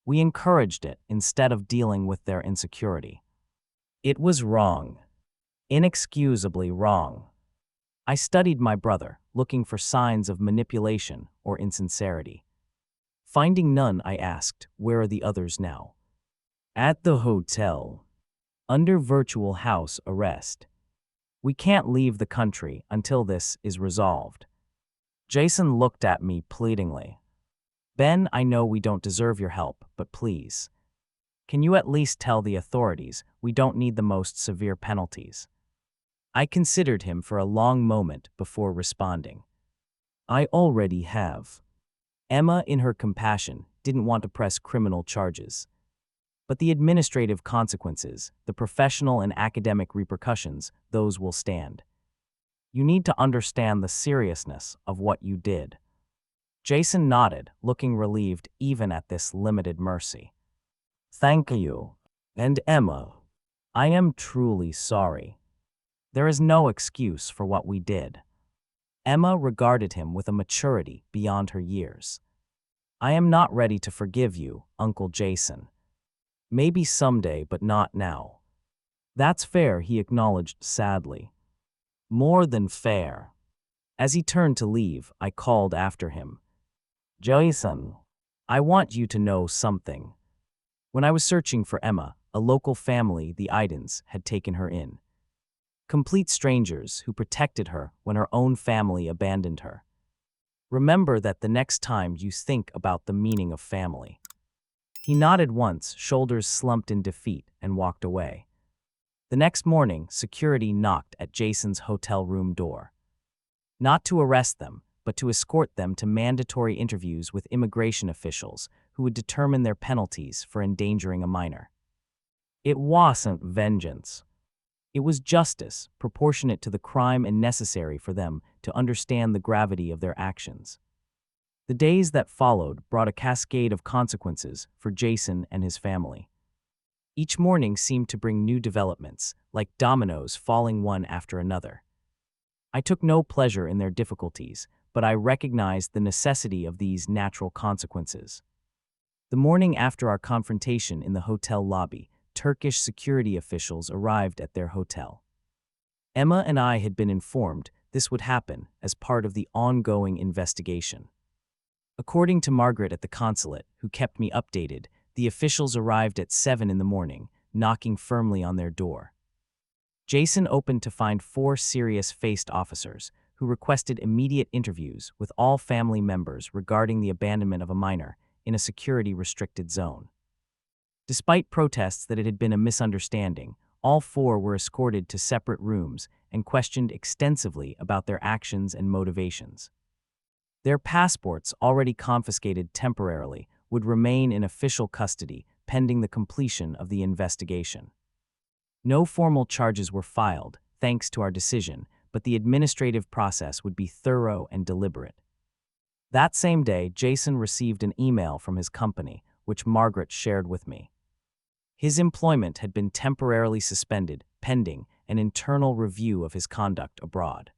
we encouraged it instead of dealing with their insecurity. It was wrong. Inexcusably wrong. I studied my brother, looking for signs of manipulation or insincerity. Finding none, I asked, "Where are the others now?" "At the hotel. Under virtual house arrest. We can't leave the country until this is resolved." Jason looked at me pleadingly. "Ben, I know we don't deserve your help, but please. Can you at least tell the authorities we don't need the most severe penalties?" I considered him for a long moment before responding. "I already have." Emma, in her compassion, didn't want to press criminal charges. But the administrative consequences, the professional and academic repercussions, those will stand. You need to understand the seriousness of what you did. Jason nodded, looking relieved even at this limited mercy. "Thank you. And Emma, I am truly sorry. There is no excuse for what we did." Emma regarded him with a maturity beyond her years. "I am not ready to forgive you, Uncle Jason. Maybe someday, but not now." "That's fair," he acknowledged sadly. "More than fair." As he turned to leave, I called after him. "Jason, I want you to know something." When I was searching for Emma, a local family, the Idens, had taken her in. Complete strangers who protected her when her own family abandoned her. Remember that the next time you think about the meaning of family. He nodded once, shoulders slumped in defeat, and walked away. The next morning, security knocked at Jason's hotel room door. Not to arrest them, but to escort them to mandatory interviews with immigration officials who would determine their penalties for endangering a minor. It wasn't vengeance. It was justice, proportionate to the crime and necessary for them to understand the gravity of their actions. The days that followed brought a cascade of consequences for Jason and his family. Each morning seemed to bring new developments, like dominoes falling one after another. I took no pleasure in their difficulties, but I recognized the necessity of these natural consequences. The morning after our confrontation in the hotel lobby, Turkish security officials arrived at their hotel. Emma and I had been informed this would happen as part of the ongoing investigation. According to Margaret at the consulate, who kept me updated, the officials arrived at 7 in the morning, knocking firmly on their door. Jason opened to find 4 serious-faced officers, who requested immediate interviews with all family members regarding the abandonment of a minor in a security-restricted zone. Despite protests that it had been a misunderstanding, all 4 were escorted to separate rooms and questioned extensively about their actions and motivations. Their passports, already confiscated temporarily, would remain in official custody pending the completion of the investigation. No formal charges were filed, thanks to our decision, but the administrative process would be thorough and deliberate. That same day, Jason received an email from his company, which Margaret shared with me. His employment had been temporarily suspended, pending an internal review of his conduct abroad.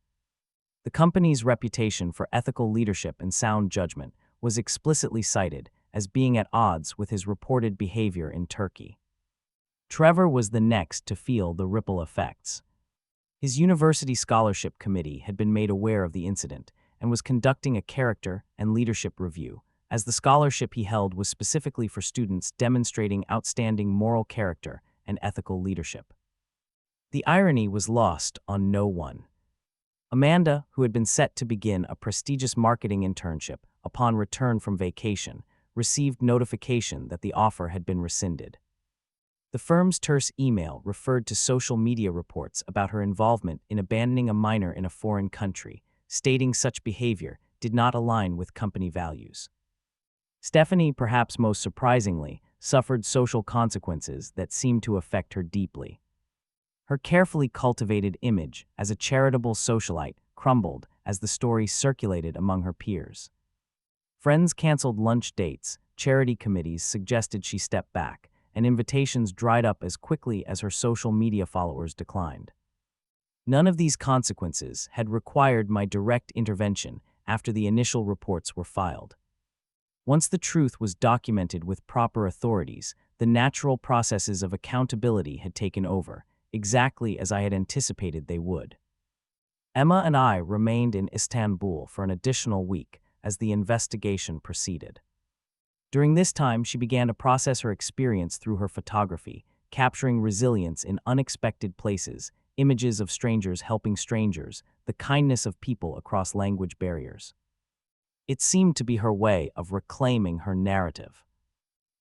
The company's reputation for ethical leadership and sound judgment was explicitly cited as being at odds with his reported behavior in Turkey. Trevor was the next to feel the ripple effects. His university scholarship committee had been made aware of the incident and was conducting a character and leadership review, as the scholarship he held was specifically for students demonstrating outstanding moral character and ethical leadership. The irony was lost on no one. Amanda, who had been set to begin a prestigious marketing internship upon return from vacation, received notification that the offer had been rescinded. The firm's terse email referred to social media reports about her involvement in abandoning a minor in a foreign country, stating such behavior did not align with company values. Stephanie, perhaps most surprisingly, suffered social consequences that seemed to affect her deeply. Her carefully cultivated image as a charitable socialite crumbled as the story circulated among her peers. Friends canceled lunch dates, charity committees suggested she step back, and invitations dried up as quickly as her social media followers declined. None of these consequences had required my direct intervention after the initial reports were filed. Once the truth was documented with proper authorities, the natural processes of accountability had taken over, exactly as I had anticipated they would. Emma and I remained in Istanbul for an additional week as the investigation proceeded. During this time, she began to process her experience through her photography, capturing resilience in unexpected places, images of strangers helping strangers, the kindness of people across language barriers. It seemed to be her way of reclaiming her narrative.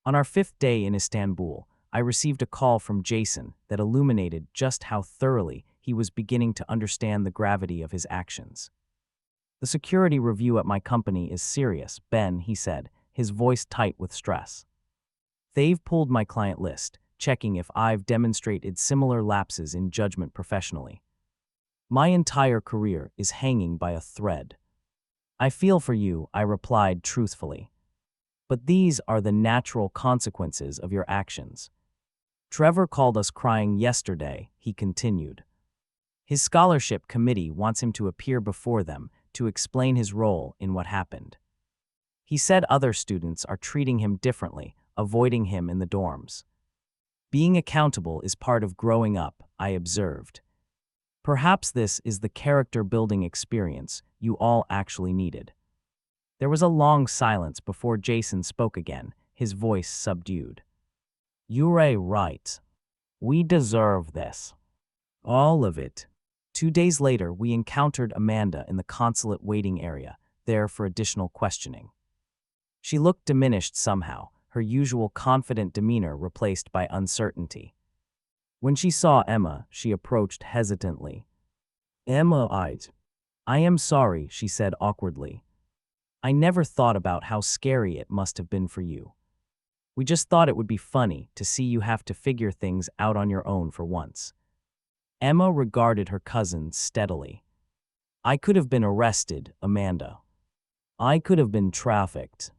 On our 5th day in Istanbul, I received a call from Jason that illuminated just how thoroughly he was beginning to understand the gravity of his actions. "The security review at my company is serious, Ben," he said, his voice tight with stress. "They've pulled my client list, checking if I've demonstrated similar lapses in judgment professionally. My entire career is hanging by a thread." "I feel for you," I replied truthfully. "But these are the natural consequences of your actions." "Trevor called us crying yesterday," he continued. "His scholarship committee wants him to appear before them to explain his role in what happened. He said other students are treating him differently, avoiding him in the dorms. Being accountable is part of growing up," I observed. "Perhaps this is the character-building experience you all actually needed." There was a long silence before Jason spoke again, his voice subdued. "You're right. We deserve this. All of it." 2 days later, we encountered Amanda in the consulate waiting area, there for additional questioning. She looked diminished somehow, her usual confident demeanor replaced by uncertainty. When she saw Emma, she approached hesitantly. "Emma, I am sorry," she said awkwardly. "I never thought about how scary it must have been for you. We just thought it would be funny to see you have to figure things out on your own for once." Emma regarded her cousin steadily. I could have been arrested, Amanda. I could have been trafficked.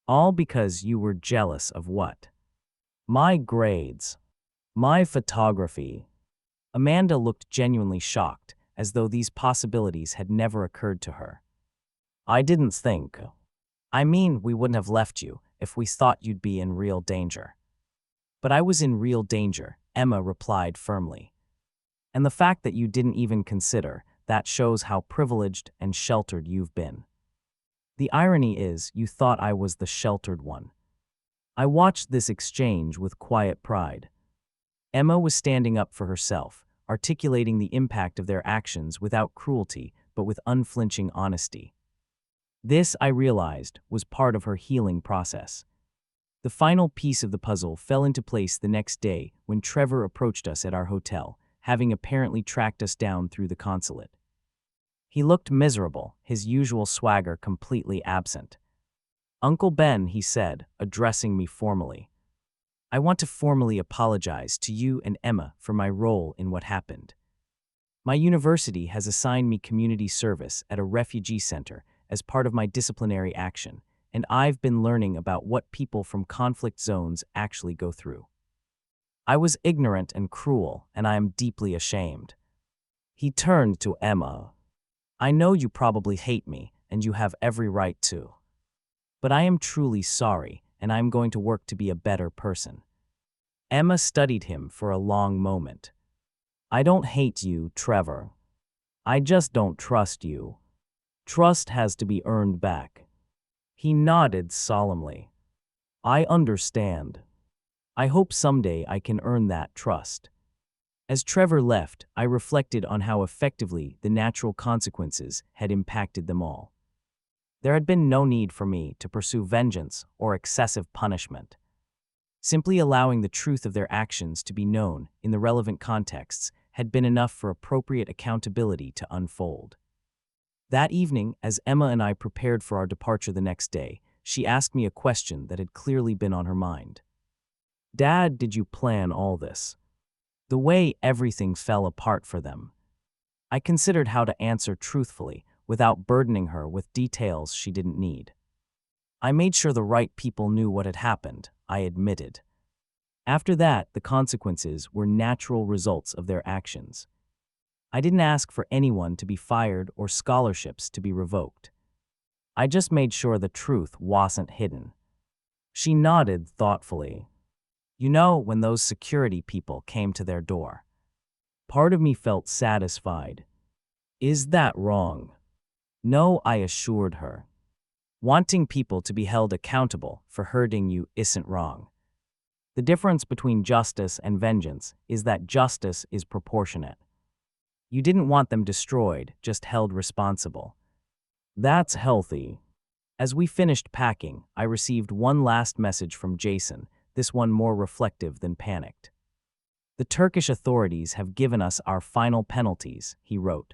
All because you were jealous of what? My grades. My photography. Amanda looked genuinely shocked, as though these possibilities had never occurred to her. I didn't think. I mean, we wouldn't have left you if we thought you'd be in real danger. But I was in real danger, Emma replied firmly. And the fact that you didn't even consider, that shows how privileged and sheltered you've been. The irony is, you thought I was the sheltered one. I watched this exchange with quiet pride. Emma was standing up for herself, articulating the impact of their actions without cruelty, but with unflinching honesty. This, I realized, was part of her healing process. The final piece of the puzzle fell into place the next day when Trevor approached us at our hotel, having apparently tracked us down through the consulate. He looked miserable, his usual swagger completely absent. Uncle Ben, he said, addressing me formally. I want to formally apologize to you and Emma for my role in what happened. My university has assigned me community service at a refugee center as part of my disciplinary action, and I've been learning about what people from conflict zones actually go through. I was ignorant and cruel, and I am deeply ashamed. He turned to Emma. I know you probably hate me, and you have every right to. But I am truly sorry, and I'm going to work to be a better person. Emma studied him for a long moment. I don't hate you, Trevor. I just don't trust you. Trust has to be earned back. He nodded solemnly. I understand. I hope someday I can earn that trust. As Trevor left, I reflected on how effectively the natural consequences had impacted them all. There had been no need for me to pursue vengeance or excessive punishment. Simply allowing the truth of their actions to be known in the relevant contexts had been enough for appropriate accountability to unfold. That evening, as Emma and I prepared for our departure the next day, she asked me a question that had clearly been on her mind. Dad, did you plan all this? The way everything fell apart for them. I considered how to answer truthfully without burdening her with details she didn't need. I made sure the right people knew what had happened, I admitted. After that, the consequences were natural results of their actions. I didn't ask for anyone to be fired or scholarships to be revoked. I just made sure the truth wasn't hidden. She nodded thoughtfully. You know, when those security people came to their door. Part of me felt satisfied. Is that wrong? No, I assured her. Wanting people to be held accountable for hurting you isn't wrong. The difference between justice and vengeance is that justice is proportionate. You didn't want them destroyed, just held responsible. That's healthy. As we finished packing, I received one last message from Jason, this one more reflective than panicked. The Turkish authorities have given us our final penalties, he wrote.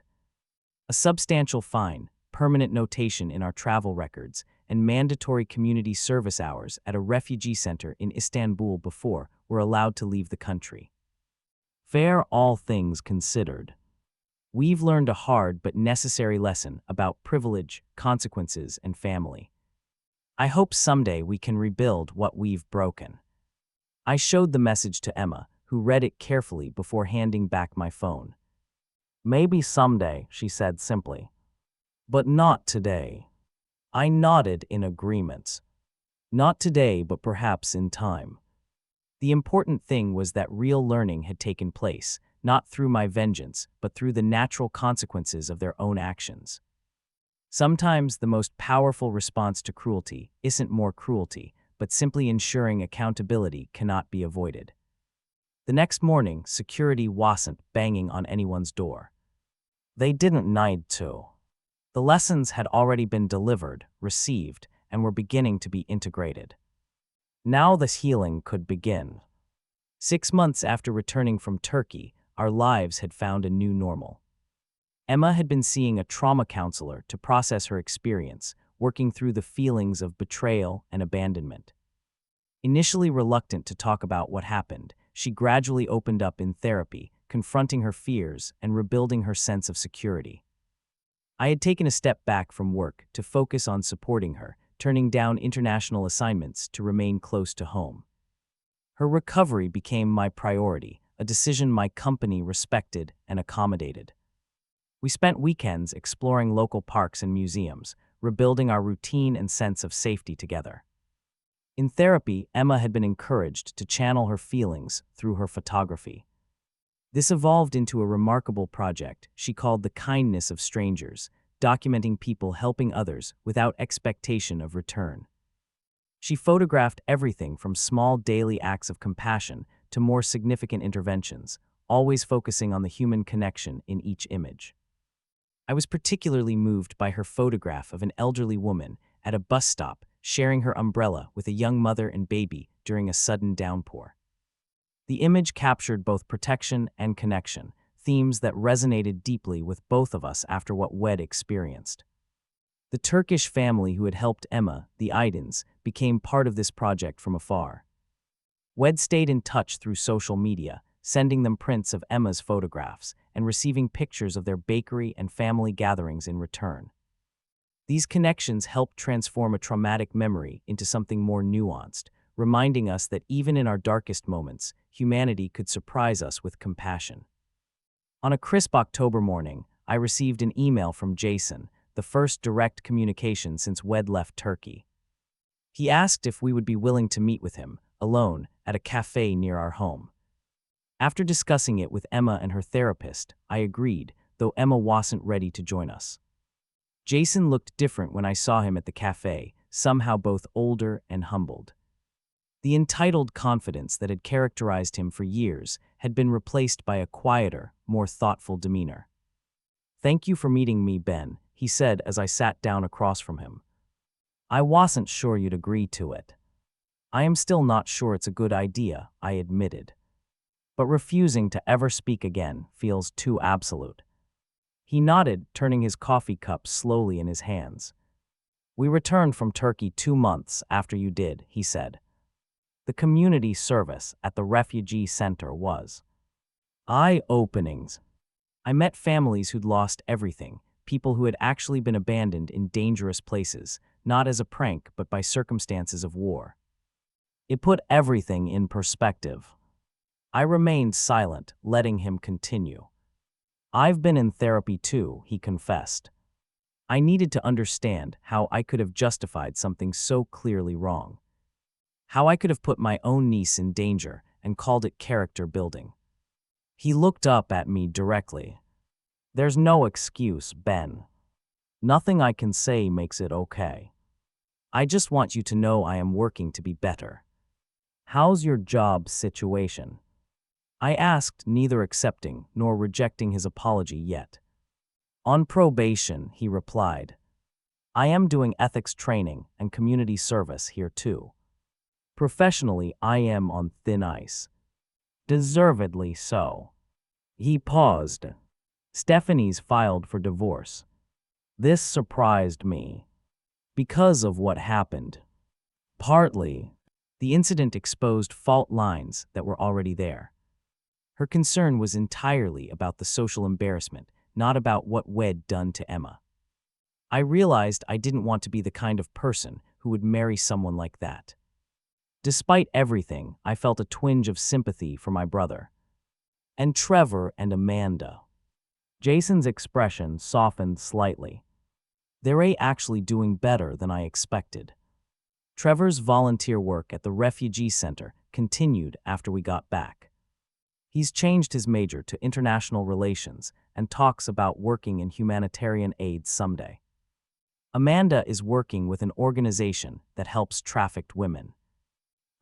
A substantial fine, permanent notation in our travel records, and mandatory community service hours at a refugee center in Istanbul before we're allowed to leave the country. Fair, all things considered. We've learned a hard but necessary lesson about privilege, consequences, and family. I hope someday we can rebuild what we've broken. I showed the message to Emma, who read it carefully before handing back my phone. Maybe someday, she said simply. But not today. I nodded in agreement. Not today, but perhaps in time. The important thing was that real learning had taken place, not through my vengeance, but through the natural consequences of their own actions. Sometimes the most powerful response to cruelty isn't more cruelty, but simply ensuring accountability cannot be avoided. The next morning, security wasn't banging on anyone's door. They didn't need to. The lessons had already been delivered, received, and were beginning to be integrated. Now this healing could begin. 6 months after returning from Turkey, our lives had found a new normal. Emma had been seeing a trauma counselor to process her experience, working through the feelings of betrayal and abandonment. Initially reluctant to talk about what happened, she gradually opened up in therapy, confronting her fears and rebuilding her sense of security. I had taken a step back from work to focus on supporting her, turning down international assignments to remain close to home. Her recovery became my priority, a decision my company respected and accommodated. We spent weekends exploring local parks and museums, rebuilding our routine and sense of safety together. In therapy, Emma had been encouraged to channel her feelings through her photography. This evolved into a remarkable project she called The Kindness of Strangers, documenting people helping others without expectation of return. She photographed everything from small daily acts of compassion to more significant interventions, always focusing on the human connection in each image. I was particularly moved by her photograph of an elderly woman at a bus stop sharing her umbrella with a young mother and baby during a sudden downpour. The image captured both protection and connection, themes that resonated deeply with both of us after what we'd experienced. The Turkish family who had helped Emma, the Aydins, became part of this project from afar. We'd stayed in touch through social media, sending them prints of Emma's photographs and receiving pictures of their bakery and family gatherings in return. These connections helped transform a traumatic memory into something more nuanced, reminding us that even in our darkest moments, humanity could surprise us with compassion. On a crisp October morning, I received an email from Jason, the first direct communication since we'd left Turkey. He asked if we would be willing to meet with him, alone, at a cafe near our home. After discussing it with Emma and her therapist, I agreed, though Emma wasn't ready to join us. Jason looked different when I saw him at the cafe, somehow both older and humbled. The entitled confidence that had characterized him for years had been replaced by a quieter, more thoughtful demeanor. "Thank you for meeting me, Ben," he said as I sat down across from him. "I wasn't sure you'd agree to it." "I am still not sure it's a good idea," I admitted. "But refusing to ever speak again feels too absolute." He nodded, turning his coffee cup slowly in his hands. "We returned from Turkey 2 months after you did," he said. "The community service at the refugee center was eye-opening. I met families who'd lost everything, people who had actually been abandoned in dangerous places, not as a prank but by circumstances of war. It put everything in perspective." I remained silent, letting him continue. "I've been in therapy too," he confessed. I needed to understand how I could have justified something so clearly wrong. How I could have put my own niece in danger and called it character building. He looked up at me directly. "There's no excuse, Ben. Nothing I can say makes it okay. I just want you to know I am working to be better. How's your job situation?" I asked, neither accepting nor rejecting his apology yet. "On probation," he replied. "I am doing ethics training and community service here too. Professionally, I am on thin ice." "Deservedly so." He paused. "Stephanie's filed for divorce. This surprised me. Because of what happened. Partly, the incident exposed fault lines that were already there. Her concern was entirely about the social embarrassment, not about what we'd done to Emma. I realized I didn't want to be the kind of person who would marry someone like that. Despite everything, I felt a twinge of sympathy for my brother. And Trevor and Amanda. Jason's expression softened slightly. They're actually doing better than I expected. Trevor's volunteer work at the refugee center continued after we got back. He's changed his major to international relations and talks about working in humanitarian aid someday. Amanda is working with an organization that helps trafficked women.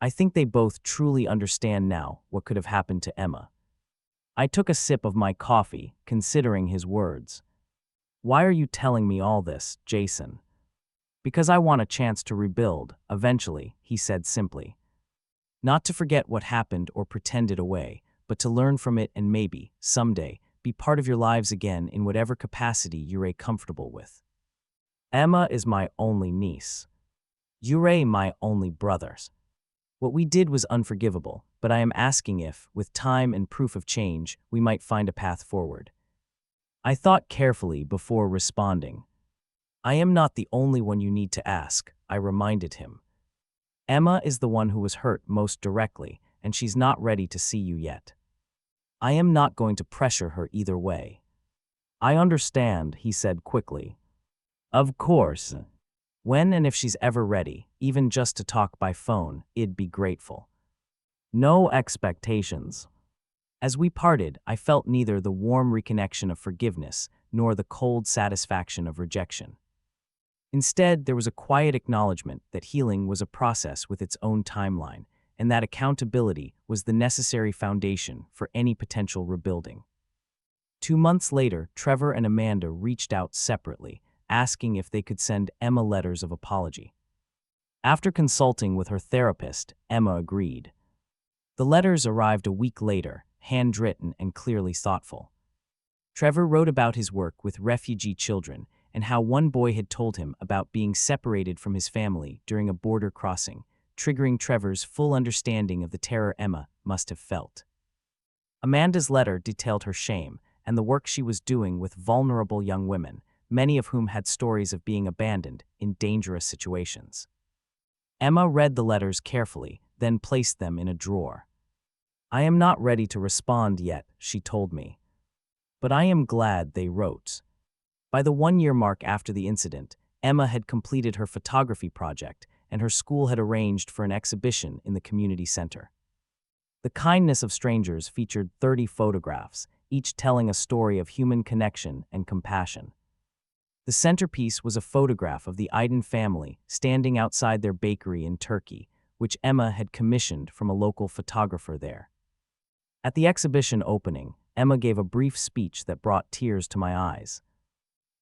I think they both truly understand now what could have happened to Emma. I took a sip of my coffee, considering his words. "Why are you telling me all this, Jason?" "Because I want a chance to rebuild, eventually," he said simply. "Not to forget what happened or pretend it away, but to learn from it and maybe, someday, be part of your lives again in whatever capacity you're comfortable with. Emma is my only niece. You're my only brothers. What we did was unforgivable, but I am asking if, with time and proof of change, we might find a path forward. I thought carefully before responding. I am not the only one you need to ask, I reminded him. Emma is the one who was hurt most directly, and she's not ready to see you yet. I am not going to pressure her either way. I understand, he said quickly. Of course. When and if she's ever ready, even just to talk by phone, I'd be grateful. No expectations. As we parted, I felt neither the warm reconnection of forgiveness nor the cold satisfaction of rejection. Instead, there was a quiet acknowledgement that healing was a process with its own timeline, and that accountability was the necessary foundation for any potential rebuilding. 2 months later, Trevor and Amanda reached out separately, asking if they could send Emma letters of apology. After consulting with her therapist, Emma agreed. The letters arrived a week later, handwritten and clearly thoughtful. Trevor wrote about his work with refugee children and how one boy had told him about being separated from his family during a border crossing, triggering Trevor's full understanding of the terror Emma must have felt. Amanda's letter detailed her shame and the work she was doing with vulnerable young women, many of whom had stories of being abandoned in dangerous situations. Emma read the letters carefully, then placed them in a drawer. I am not ready to respond yet, she told me. But I am glad they wrote. By the 1-year mark after the incident, Emma had completed her photography project, and her school had arranged for an exhibition in the community center. The Kindness of Strangers featured 30 photographs, each telling a story of human connection and compassion. The centerpiece was a photograph of the Aydin family standing outside their bakery in Turkey, which Emma had commissioned from a local photographer there. At the exhibition opening, Emma gave a brief speech that brought tears to my eyes.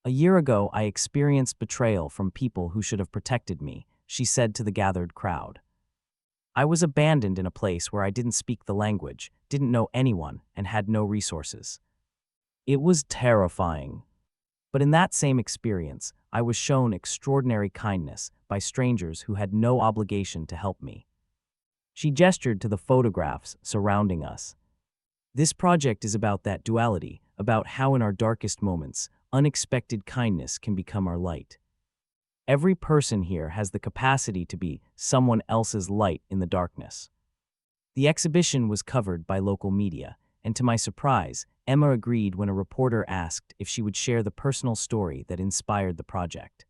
A year ago, I experienced betrayal from people who should have protected me, she said to the gathered crowd. I was abandoned in a place where I didn't speak the language, didn't know anyone, and had no resources. It was terrifying. But in that same experience, I was shown extraordinary kindness by strangers who had no obligation to help me. She gestured to the photographs surrounding us. This project is about that duality, about how in our darkest moments, unexpected kindness can become our light. Every person here has the capacity to be someone else's light in the darkness. The exhibition was covered by local media, and to my surprise, Emma agreed when a reporter asked if she would share the personal story that inspired the project.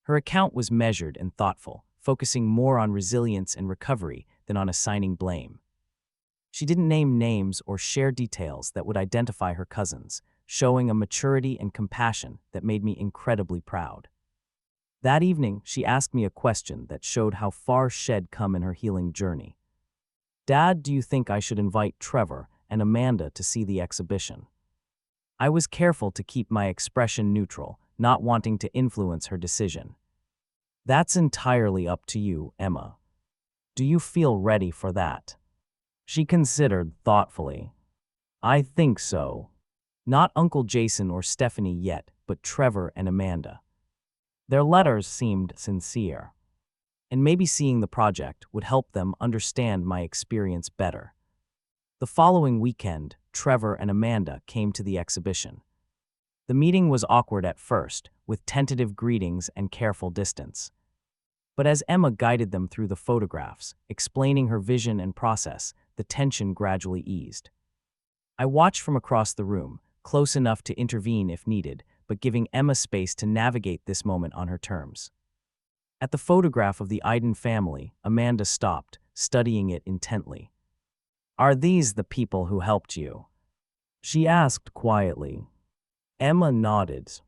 Her account was measured and thoughtful, focusing more on resilience and recovery than on assigning blame. She didn't name names or share details that would identify her cousins, showing a maturity and compassion that made me incredibly proud. That evening, she asked me a question that showed how far she'd come in her healing journey. Dad, do you think I should invite Trevor and Amanda to see the exhibition? I was careful to keep my expression neutral, not wanting to influence her decision. That's entirely up to you, Emma. Do you feel ready for that? She considered thoughtfully. I think so. Not Uncle Jason or Stephanie yet, but Trevor and Amanda. Their letters seemed sincere. And maybe seeing the project would help them understand my experience better. The following weekend, Trevor and Amanda came to the exhibition. The meeting was awkward at first, with tentative greetings and careful distance. But as Emma guided them through the photographs, explaining her vision and process, the tension gradually eased. I watched from across the room, close enough to intervene if needed, but giving Emma space to navigate this moment on her terms. At the photograph of the Aydin family, Amanda stopped, studying it intently. Are these the people who helped you? She asked quietly. Emma nodded.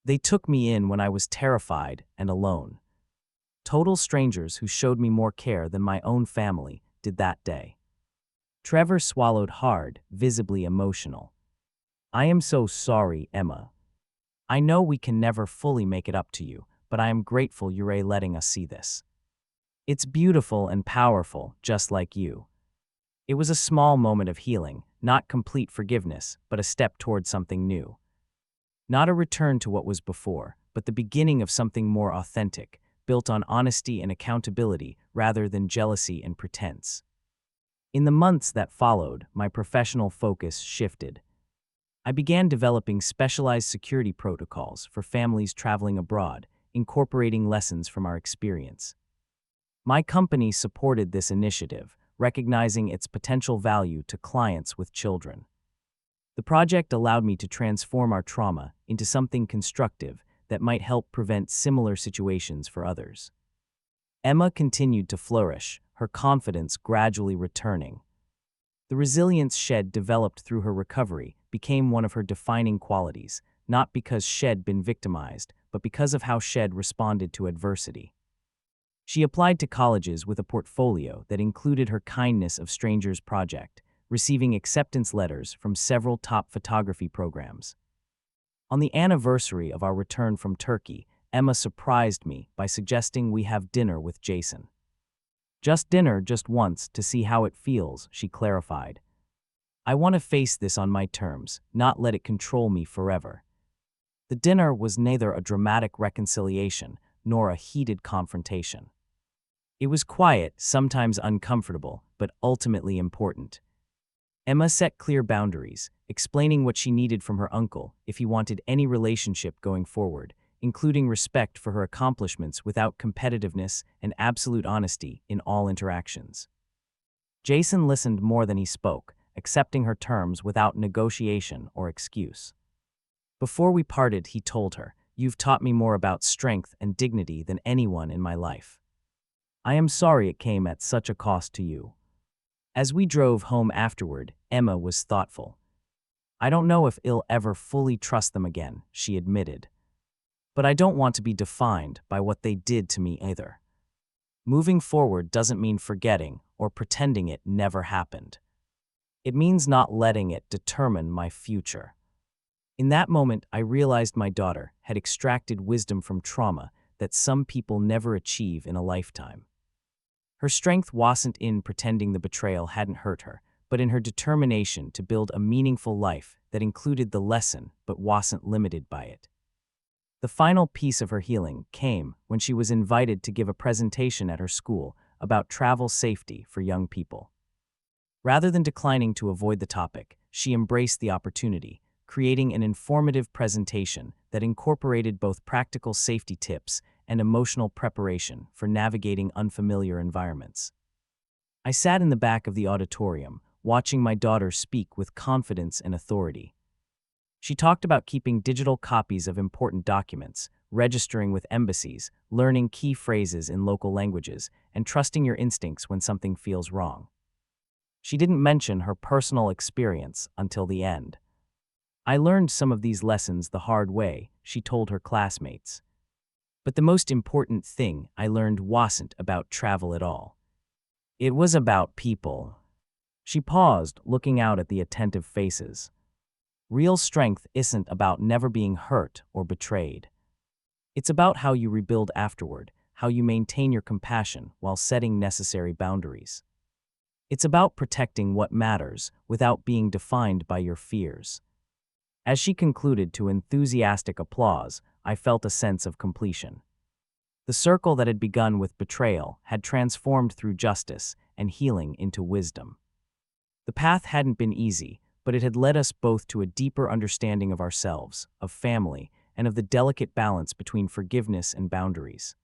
They took me in when I was terrified and alone. Total strangers who showed me more care than my own family did that day. Trevor swallowed hard, visibly emotional. I am so sorry, Emma. I know we can never fully make it up to you, but I am grateful you're letting us see this. It's beautiful and powerful, just like you. It was a small moment of healing, not complete forgiveness, but a step toward something new. Not a return to what was before, but the beginning of something more authentic, built on honesty and accountability rather than jealousy and pretense. In the months that followed, my professional focus shifted. I began developing specialized security protocols for families traveling abroad, incorporating lessons from our experience. My company supported this initiative, recognizing its potential value to clients with children. The project allowed me to transform our trauma into something constructive that might help prevent similar situations for others. Emma continued to flourish, her confidence gradually returning. The resilience Shed developed through her recovery became one of her defining qualities, not because Shed been victimized, but because of how Shed responded to adversity. She applied to colleges with a portfolio that included her Kindness of Strangers project, receiving acceptance letters from several top photography programs. On the anniversary of our return from Turkey, Emma surprised me by suggesting we have dinner with Jason. Just dinner, just once, to see how it feels, she clarified. I want to face this on my terms, not let it control me forever. The dinner was neither a dramatic reconciliation nor a heated confrontation. It was quiet, sometimes uncomfortable, but ultimately important. Emma set clear boundaries, explaining what she needed from her uncle if he wanted any relationship going forward, including respect for her accomplishments without competitiveness and absolute honesty in all interactions. Jason listened more than he spoke, accepting her terms without negotiation or excuse. Before we parted, he told her, "You've taught me more about strength and dignity than anyone in my life. I am sorry it came at such a cost to you." As we drove home afterward, Emma was thoughtful. "I don't know if I'll ever fully trust them again," she admitted. "But I don't want to be defined by what they did to me either. Moving forward doesn't mean forgetting or pretending it never happened. It means not letting it determine my future." In that moment, I realized my daughter had extracted wisdom from trauma that some people never achieve in a lifetime. Her strength wasn't in pretending the betrayal hadn't hurt her, but in her determination to build a meaningful life that included the lesson but wasn't limited by it. The final piece of her healing came when she was invited to give a presentation at her school about travel safety for young people. Rather than declining to avoid the topic, she embraced the opportunity, creating an informative presentation that incorporated both practical safety tips and emotional preparation for navigating unfamiliar environments. I sat in the back of the auditorium, watching my daughter speak with confidence and authority. She talked about keeping digital copies of important documents, registering with embassies, learning key phrases in local languages, and trusting your instincts when something feels wrong. She didn't mention her personal experience until the end. "I learned some of these lessons the hard way," she told her classmates. "But the most important thing I learned wasn't about travel at all. It was about people." She paused, looking out at the attentive faces. "Real strength isn't about never being hurt or betrayed. It's about how you rebuild afterward, how you maintain your compassion while setting necessary boundaries. It's about protecting what matters without being defined by your fears." As she concluded to enthusiastic applause, I felt a sense of completion. The circle that had begun with betrayal had transformed through justice and healing into wisdom. The path hadn't been easy, but it had led us both to a deeper understanding of ourselves, of family, and of the delicate balance between forgiveness and boundaries.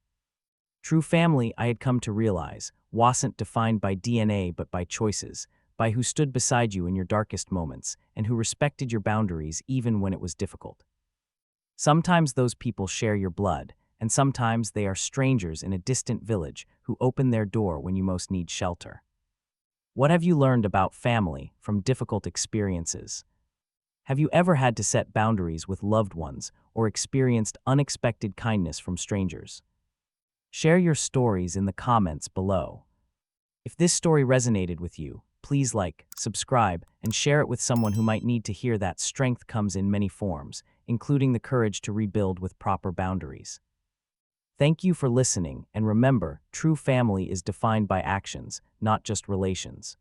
True family, I had come to realize, wasn't defined by DNA but by choices, by who stood beside you in your darkest moments, and who respected your boundaries even when it was difficult. Sometimes those people share your blood, and sometimes they are strangers in a distant village who open their door when you most need shelter. What have you learned about family from difficult experiences? Have you ever had to set boundaries with loved ones or experienced unexpected kindness from strangers? Share your stories in the comments below. If this story resonated with you, please like, subscribe, and share it with someone who might need to hear that strength comes in many forms, including the courage to rebuild with proper boundaries. Thank you for listening, and remember, true family is defined by actions, not just relations.